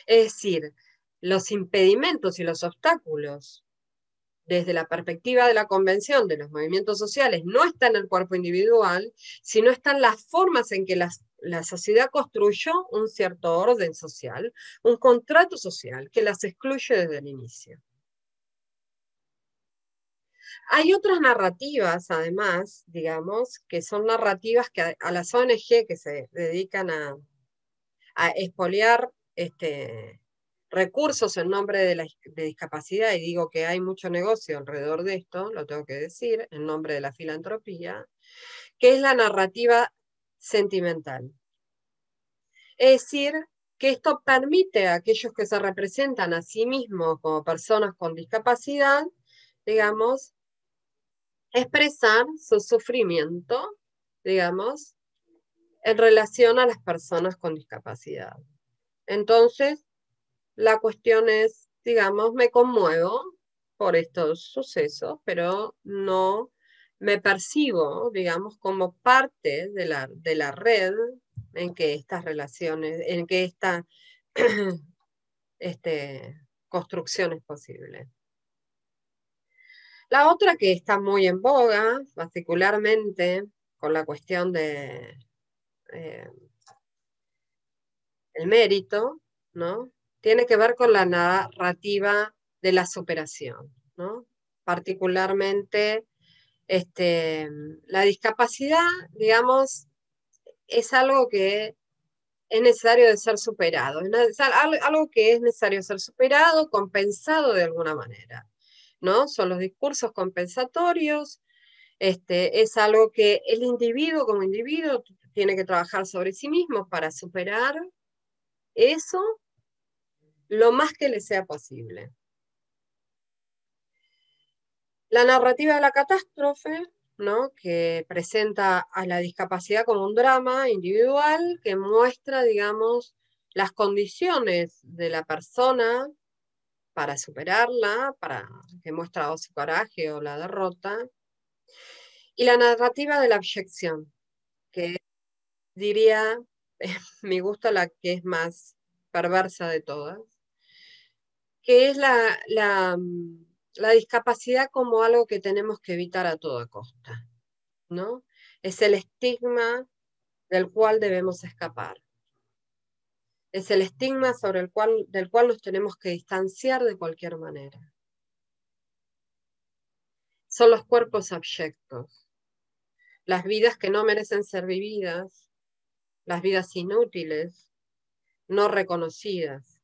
Speaker 1: Es decir, los impedimentos y los obstáculos desde la perspectiva de la convención de los movimientos sociales no están en el cuerpo individual, sino están las formas en que la sociedad construyó un cierto orden social, un contrato social que las excluye desde el inicio. Hay otras narrativas, además, digamos, que son narrativas que a las ONG que se dedican a expoliar recursos en nombre de discapacidad, y digo que hay mucho negocio alrededor de esto, lo tengo que decir, en nombre de la filantropía, que es la narrativa sentimental. Es decir, que esto permite a aquellos que se representan a sí mismos como personas con discapacidad, digamos, expresar su sufrimiento, digamos, en relación a las personas con discapacidad. Entonces, la cuestión es, digamos, me conmuevo por estos sucesos, pero no me percibo, digamos, como parte de la red en que estas relaciones, en que esta construcción es posible. La otra que está muy en boga, particularmente con la cuestión de el mérito, ¿no? Tiene que ver con la narrativa de la superación, ¿no? Particularmente la discapacidad, digamos, es algo que es necesario de ser superado, es algo que es necesario ser superado, compensado de alguna manera, ¿no? Son los discursos compensatorios, es algo que el individuo como individuo tiene que trabajar sobre sí mismo para superar eso lo más que le sea posible. La narrativa de la catástrofe, ¿no? Que presenta a la discapacidad como un drama individual que muestra, digamos, las condiciones de la persona para superarla, que muestra o su coraje o la derrota. Y la narrativa de la abyección, que diría, mi gusto, la que es más perversa de todas, que es la discapacidad como algo que tenemos que evitar a toda costa, ¿no? Es el estigma del cual debemos escapar. Es el estigma del cual nos tenemos que distanciar de cualquier manera. Son los cuerpos abyectos, las vidas que no merecen ser vividas, las vidas inútiles, no reconocidas.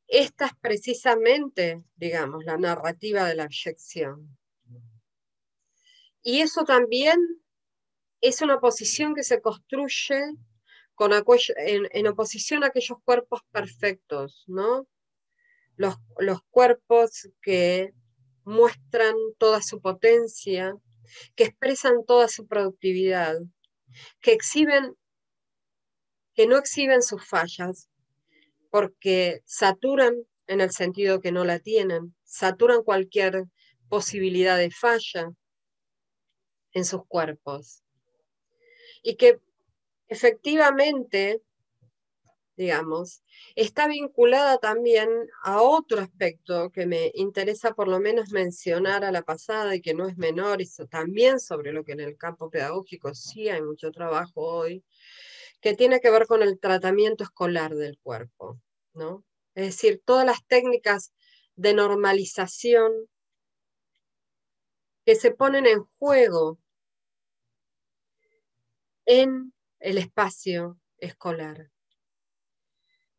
Speaker 1: Esta es precisamente, digamos, la narrativa de la abyección. Y eso también es una oposición que se construye en oposición a aquellos cuerpos perfectos, ¿no? Los cuerpos que muestran toda su potencia, que expresan toda su productividad, que no exhiben sus fallas, porque saturan en el sentido que no la tienen, saturan cualquier posibilidad de falla en sus cuerpos. Y que efectivamente, digamos, está vinculada también a otro aspecto que me interesa por lo menos mencionar a la pasada y que no es menor, y también sobre lo que en el campo pedagógico sí hay mucho trabajo hoy, que tiene que ver con el tratamiento escolar del cuerpo, ¿no? Es decir, todas las técnicas de normalización que se ponen en juego en el espacio escolar.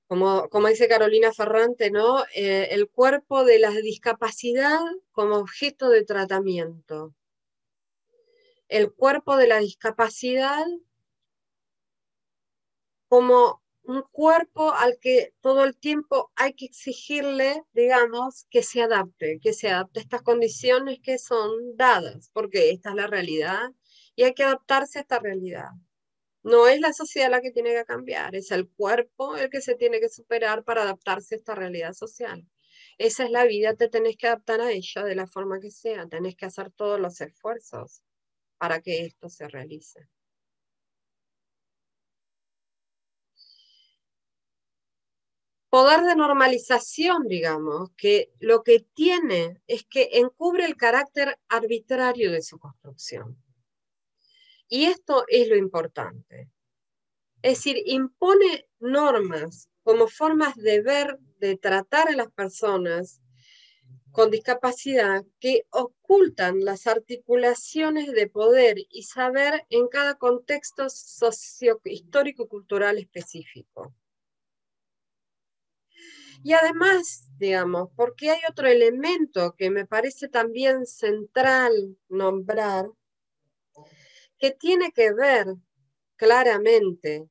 Speaker 1: Como dice Carolina Ferrante, ¿no? El cuerpo de la discapacidad como objeto de tratamiento. El cuerpo de la discapacidad como un cuerpo al que todo el tiempo hay que exigirle, digamos, que se adapte a estas condiciones que son dadas, porque esta es la realidad y hay que adaptarse a esta realidad. No es la sociedad la que tiene que cambiar, es el cuerpo el que se tiene que superar para adaptarse a esta realidad social. Esa es la vida, te tenés que adaptar a ella de la forma que sea, tenés que hacer todos los esfuerzos para que esto se realice. Poder de normalización, digamos, que lo que tiene es que encubre el carácter arbitrario de su construcción. Y esto es lo importante. Es decir, impone normas como formas de ver, de tratar a las personas con discapacidad que ocultan las articulaciones de poder y saber en cada contexto histórico-cultural específico. Y además, digamos, porque hay otro elemento que me parece también central nombrar, que tiene que ver claramente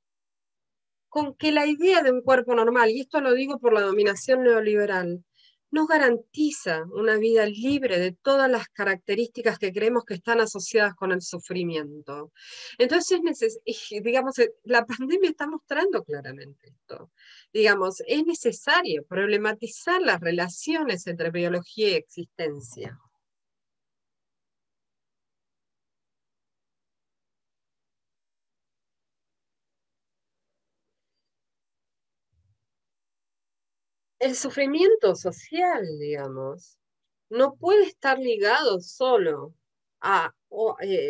Speaker 1: con que la idea de un cuerpo normal, y esto lo digo por la dominación neoliberal, no garantiza una vida libre de todas las características que creemos que están asociadas con el sufrimiento. Entonces, digamos, la pandemia está mostrando claramente esto. Digamos, es necesario problematizar las relaciones entre biología y existencia. El sufrimiento social, digamos, no puede estar ligado solo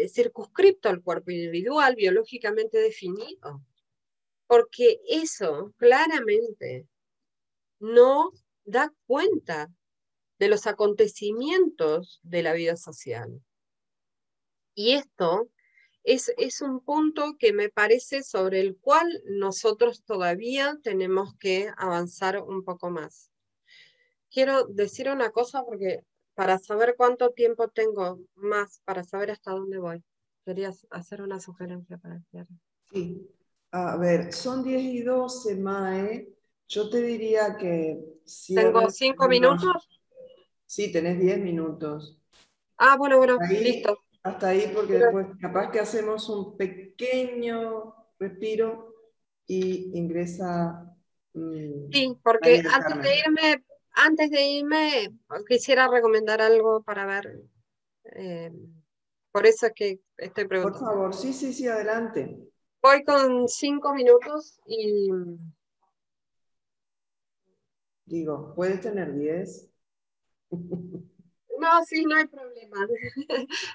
Speaker 1: circunscripto al cuerpo individual biológicamente definido, porque eso claramente no da cuenta de los acontecimientos de la vida social. Y esto es un punto que me parece sobre el cual nosotros todavía tenemos que avanzar un poco más. Quiero decir una cosa porque para saber cuánto tiempo tengo más, para saber hasta dónde voy, quería hacer una sugerencia para el cierre.
Speaker 2: Sí, a ver, son 10:12, Mae. Yo te diría que
Speaker 1: ¿Tengo
Speaker 2: cierres.
Speaker 1: 5 minutos?
Speaker 2: Sí, tenés 10 minutos.
Speaker 1: Ah, bueno,
Speaker 2: Ahí,
Speaker 1: listo.
Speaker 2: hasta ahí, porque después capaz que hacemos un pequeño respiro y ingresa
Speaker 1: Sí, porque
Speaker 2: María del Carmen.
Speaker 1: antes de irme, quisiera recomendar algo para ver. eh, por eso es que estoy
Speaker 2: Por
Speaker 1: preguntando.
Speaker 2: favor, sí, sí, sí, adelante.
Speaker 1: Voy con 5 minutos y...
Speaker 2: Digo, puedes tener 10.
Speaker 1: No, sí, no hay problema.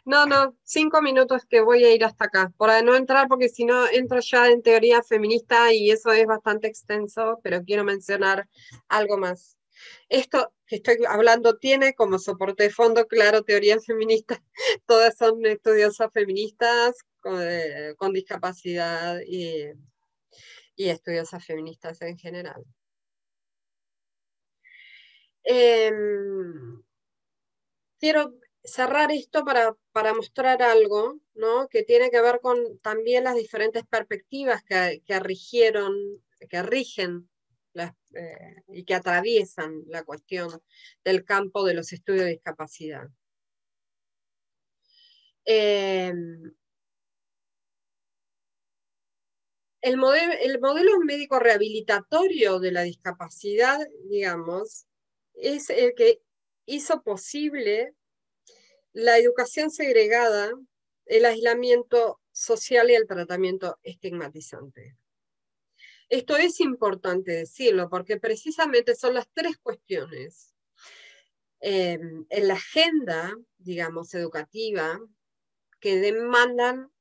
Speaker 1: No, 5 minutos que voy a ir hasta acá. Por no entrar, porque si no entro ya en teoría feminista y eso es bastante extenso, pero quiero mencionar algo más. Esto que estoy hablando tiene como soporte de fondo, claro, teoría feminista. Todas son estudiosas feministas con discapacidad y estudiosas feministas en general. Quiero cerrar esto para mostrar algo, ¿no? Que tiene que ver con también las diferentes perspectivas que rigen y que atraviesan la cuestión del campo de los estudios de discapacidad. El modelo médico rehabilitatorio de la discapacidad, digamos, es el que hizo posible la educación segregada, el aislamiento social y el tratamiento estigmatizante. Esto es importante decirlo porque precisamente son las tres cuestiones en la agenda, digamos, educativa, que demandan,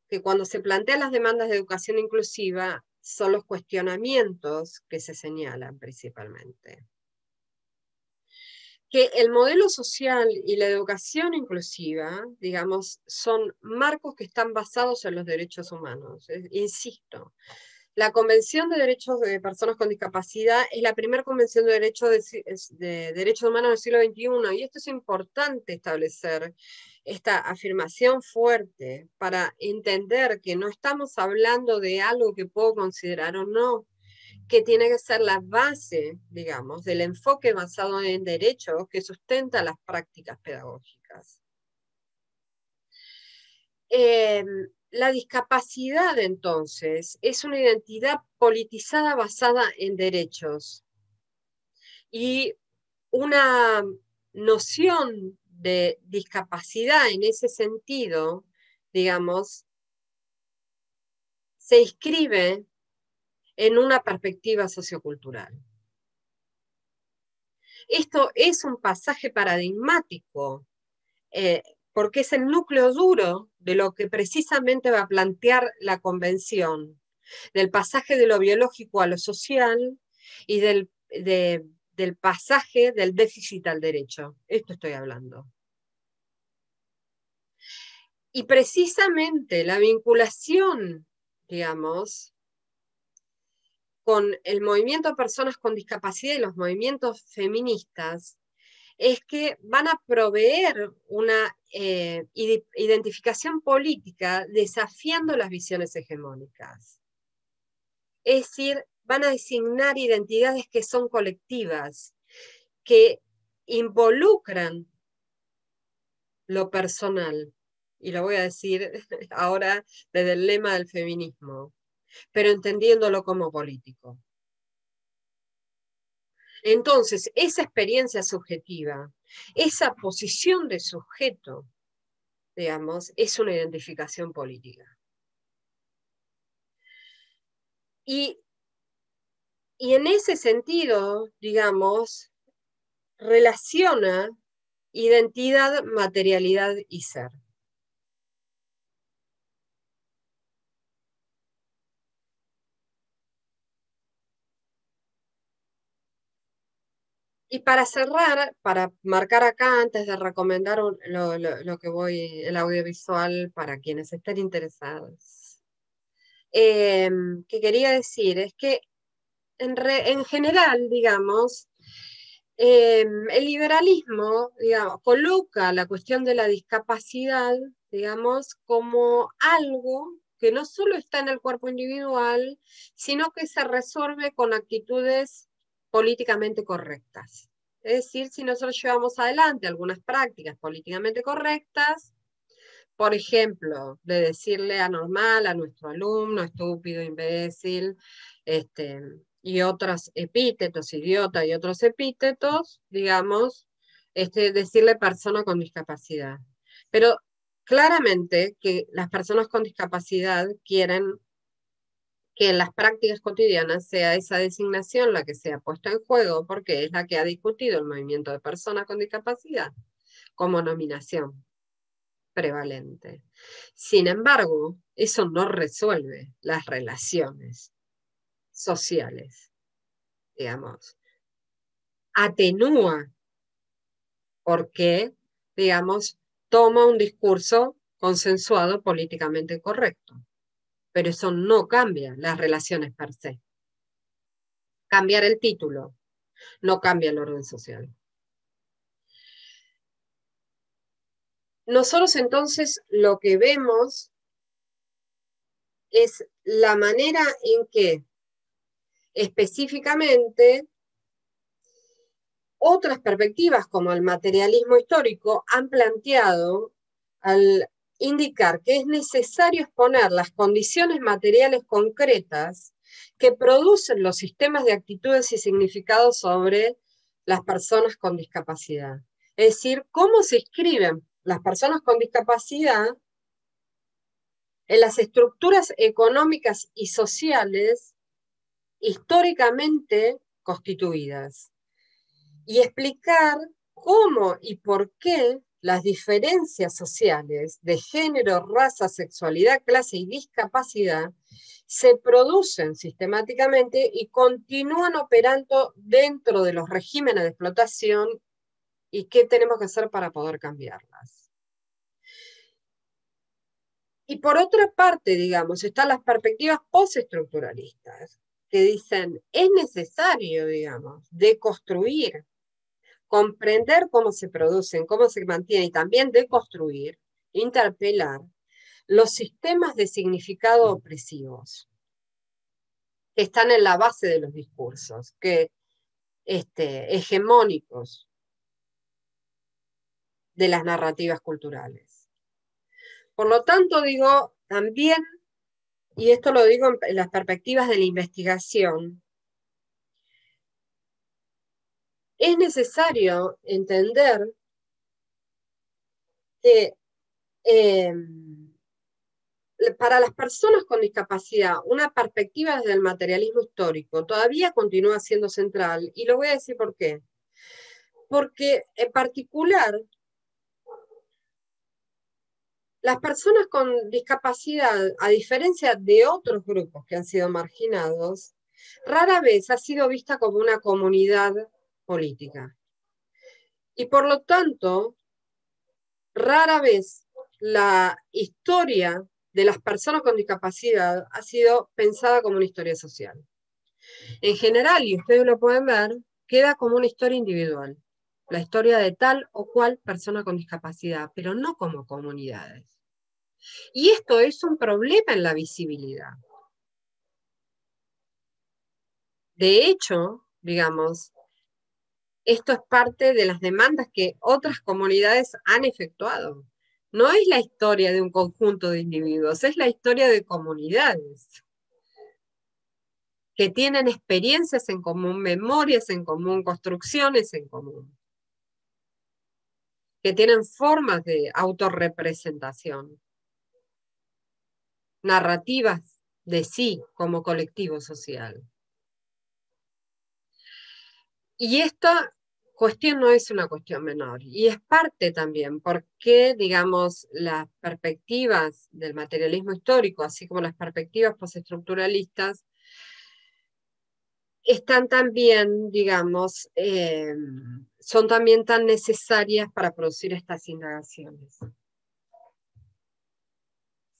Speaker 1: que cuando se plantean las demandas de educación inclusiva, son los cuestionamientos que se señalan principalmente. Que el modelo social y la educación inclusiva, digamos, son marcos que están basados en los derechos humanos. Insisto, la Convención de Derechos de Personas con Discapacidad es la primera convención de derechos humanos del siglo XXI, y esto es importante establecer esta afirmación fuerte para entender que no estamos hablando de algo que puedo considerar o no, que tiene que ser la base, digamos, del enfoque basado en derechos que sustenta las prácticas pedagógicas. La discapacidad, entonces, es una identidad politizada basada en derechos y una noción de discapacidad en ese sentido, digamos, se inscribe en una perspectiva sociocultural. Esto es un pasaje paradigmático, porque es el núcleo duro de lo que precisamente va a plantear la Convención, del pasaje de lo biológico a lo social y del pasaje del déficit al derecho. Esto estoy hablando. Y precisamente la vinculación, digamos, con el movimiento de personas con discapacidad y los movimientos feministas, es que van a proveer una identificación política desafiando las visiones hegemónicas. Es decir, van a designar identidades que son colectivas, que involucran lo personal, y lo voy a decir ahora desde el lema del feminismo, pero entendiéndolo como político. Entonces, esa experiencia subjetiva, esa posición de sujeto, digamos, es una identificación política. Y en ese sentido, digamos, relaciona identidad, materialidad y ser. Y para cerrar, para marcar acá, antes de recomendar lo que voy, el audiovisual para quienes estén interesados, que quería decir es que en general, digamos, el liberalismo, digamos, coloca la cuestión de la discapacidad, digamos, como algo que no solo está en el cuerpo individual, sino que se resuelve con actitudes políticamente correctas. Es decir, si nosotros llevamos adelante algunas prácticas políticamente correctas, por ejemplo, de decirle anormal a nuestro alumno, estúpido, imbécil, y otros epítetos, idiota y otros epítetos, digamos, decirle persona con discapacidad. Pero claramente que las personas con discapacidad quieren que en las prácticas cotidianas sea esa designación la que sea puesta en juego, porque es la que ha discutido el movimiento de personas con discapacidad como nominación prevalente. Sin embargo, eso no resuelve las relaciones sociales, digamos. Atenúa porque, digamos, toma un discurso consensuado políticamente correcto. Pero eso no cambia las relaciones per se. Cambiar el título no cambia el orden social. nosotros entonces lo que vemos es la manera en que específicamente otras perspectivas como el materialismo histórico han planteado al indicar que es necesario exponer las condiciones materiales concretas que producen los sistemas de actitudes y significados sobre las personas con discapacidad. Es decir, cómo se inscriben las personas con discapacidad en las estructuras económicas y sociales históricamente constituidas, y explicar cómo y por qué las diferencias sociales de género, raza, sexualidad, clase y discapacidad se producen sistemáticamente y continúan operando dentro de los regímenes de explotación y qué tenemos que hacer para poder cambiarlas. Y por otra parte, digamos, están las perspectivas postestructuralistas, que dicen, es necesario, digamos, deconstruir, comprender cómo se producen, cómo se mantienen y también deconstruir, interpelar los sistemas de significado opresivos que están en la base de los discursos, hegemónicos de las narrativas culturales. Por lo tanto, digo, también, y esto lo digo en las perspectivas de la investigación, es necesario entender que para las personas con discapacidad, una perspectiva desde el materialismo histórico todavía continúa siendo central, y lo voy a decir por qué. Porque en particular, las personas con discapacidad, a diferencia de otros grupos que han sido marginados, rara vez ha sido vista como una comunidad política. Y por lo tanto, rara vez la historia de las personas con discapacidad ha sido pensada como una historia social. En general, y ustedes lo pueden ver, queda como una historia individual, la historia de tal o cual persona con discapacidad, pero no como comunidades. Y esto es un problema en la visibilidad. De hecho, digamos, esto es parte de las demandas que otras comunidades han efectuado. No es la historia de un conjunto de individuos, es la historia de comunidades que tienen experiencias en común, memorias en común, construcciones en común, que tienen formas de autorrepresentación, narrativas de sí como colectivo social. Y esta cuestión no es una cuestión menor, y es parte también porque, digamos, las perspectivas del materialismo histórico, así como las perspectivas postestructuralistas, están también, digamos, son también tan necesarias para producir estas indagaciones.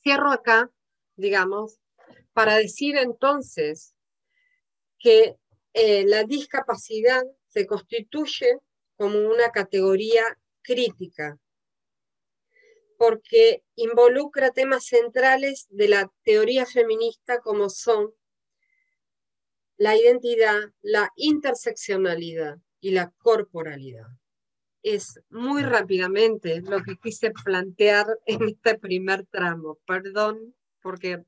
Speaker 1: Cierro acá, digamos, para decir entonces que la discapacidad se constituye como una categoría crítica, porque involucra temas centrales de la teoría feminista como son la identidad, la interseccionalidad y la corporalidad. Es muy rápidamente lo que quise plantear en este primer tramo. Perdón, porque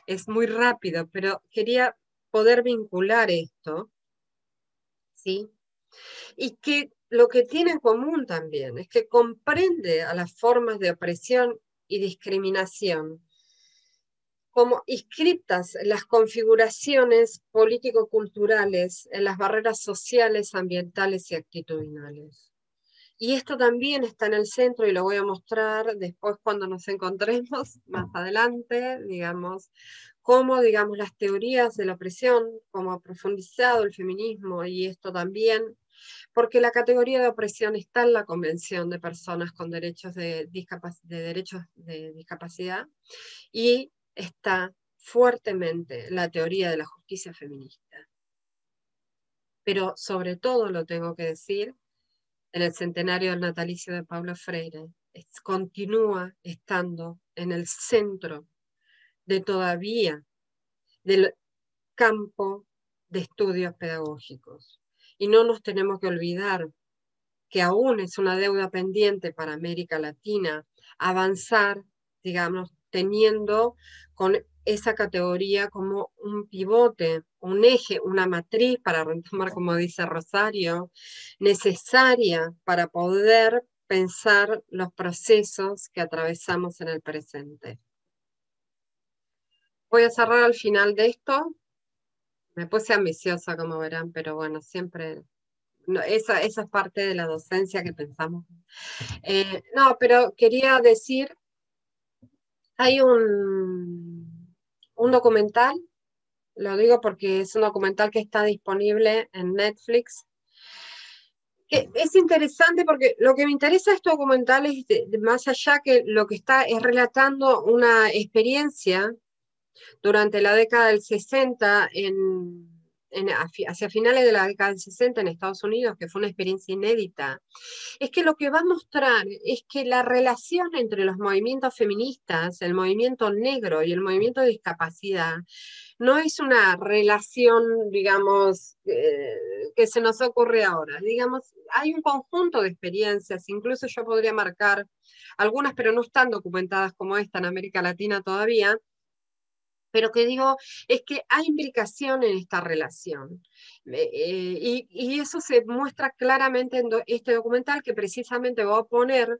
Speaker 1: es muy rápido, pero quería poder vincular esto, ¿sí? Y que lo que tiene en común también es que comprende a las formas de opresión y discriminación como inscriptas en las configuraciones político-culturales, en las barreras sociales, ambientales y actitudinales. Y esto también está en el centro y lo voy a mostrar después cuando nos encontremos más adelante, digamos, cómo, digamos, las teorías de la opresión, cómo ha profundizado el feminismo y esto también, porque la categoría de opresión está en la Convención de Personas con Derechos de Discapacidad y está fuertemente la teoría de la justicia feminista. Pero sobre todo, lo tengo que decir, en el centenario del natalicio de Paulo Freire, continúa estando en el centro de todavía del campo de estudios pedagógicos. Y no nos tenemos que olvidar que aún es una deuda pendiente para América Latina avanzar, digamos, teniendo con esa categoría como un pivote, un eje, una matriz, para retomar como dice Rosario, necesaria para poder pensar los procesos que atravesamos en el presente. Voy a cerrar al final de esto. Me puse ambiciosa, como verán, pero bueno, siempre no, esa es parte de la docencia que pensamos. No, pero quería decir, hay un documental, lo digo porque es un documental que está disponible en Netflix, que es interesante porque lo que me interesa de este documental es más allá que lo que está es relatando una experiencia durante la década del 60 hacia finales de la década del 60 en Estados Unidos, que fue una experiencia inédita. Es que lo que va a mostrar es que la relación entre los movimientos feministas, el movimiento negro y el movimiento de discapacidad, no es una relación, digamos, que se nos ocurre ahora. Digamos, hay un conjunto de experiencias, incluso yo podría marcar algunas, pero no están documentadas como esta en América Latina todavía, pero que digo, es que hay implicación en esta relación. Y eso se muestra claramente en este documental que precisamente va a poner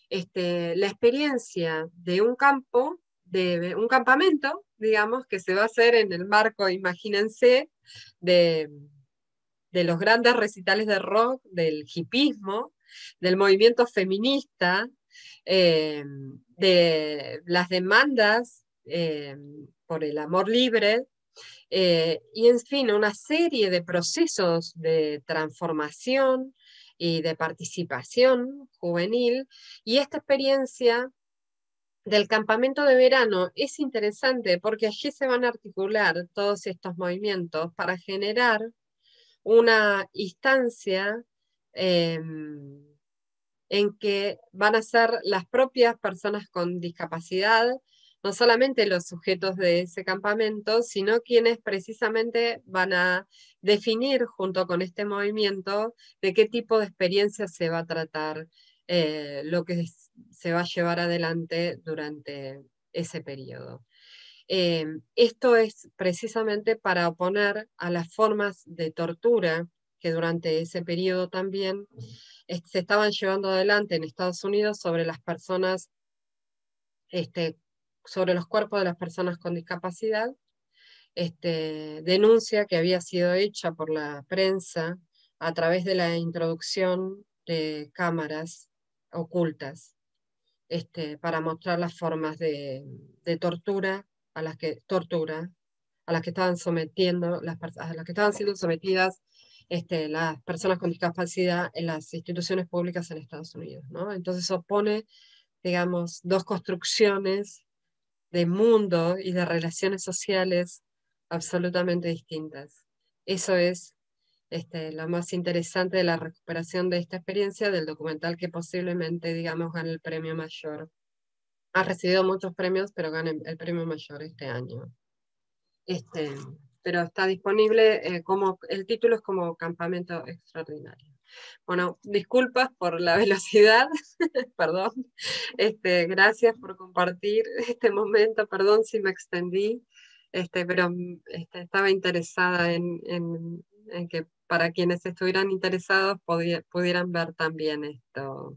Speaker 1: la experiencia de un campo, de un campamento, digamos, que se va a hacer en el marco, imagínense, de, de los grandes recitales de rock, del hipismo, del movimiento feminista, de las demandas por el amor libre, y en fin, una serie de procesos de transformación y de participación juvenil, y esta experiencia del campamento de verano es interesante porque allí se van a articular todos estos movimientos para generar una instancia eh, en que van a ser las propias personas con discapacidad, no solamente los sujetos de ese campamento, sino quienes precisamente van a definir junto con este movimiento de qué tipo de experiencia se va a tratar, lo que se va a llevar adelante durante ese periodo. Esto es precisamente para oponer a las formas de tortura que durante ese periodo también se estaban llevando adelante en Estados Unidos sobre las personas, sobre los cuerpos de las personas con discapacidad, denuncia que había sido hecha por la prensa a través de la introducción de cámaras ocultas, para mostrar las formas de tortura a las que estaban sometiendo, a las que estaban siendo sometidas las personas con discapacidad en las instituciones públicas en Estados Unidos, ¿no? Entonces opone, digamos, dos construcciones de mundo y de relaciones sociales absolutamente distintas. Eso es lo más interesante de la recuperación de esta experiencia del documental que posiblemente, digamos, gane el premio mayor. Ha recibido muchos premios, pero gana el premio mayor este año. Pero está disponible como, el título es como Campamento Extraordinario. Bueno, disculpas por la velocidad, perdón. Gracias por compartir este momento, perdón si me extendí, pero estaba interesada en que para quienes estuvieran interesados pudieran ver también esto.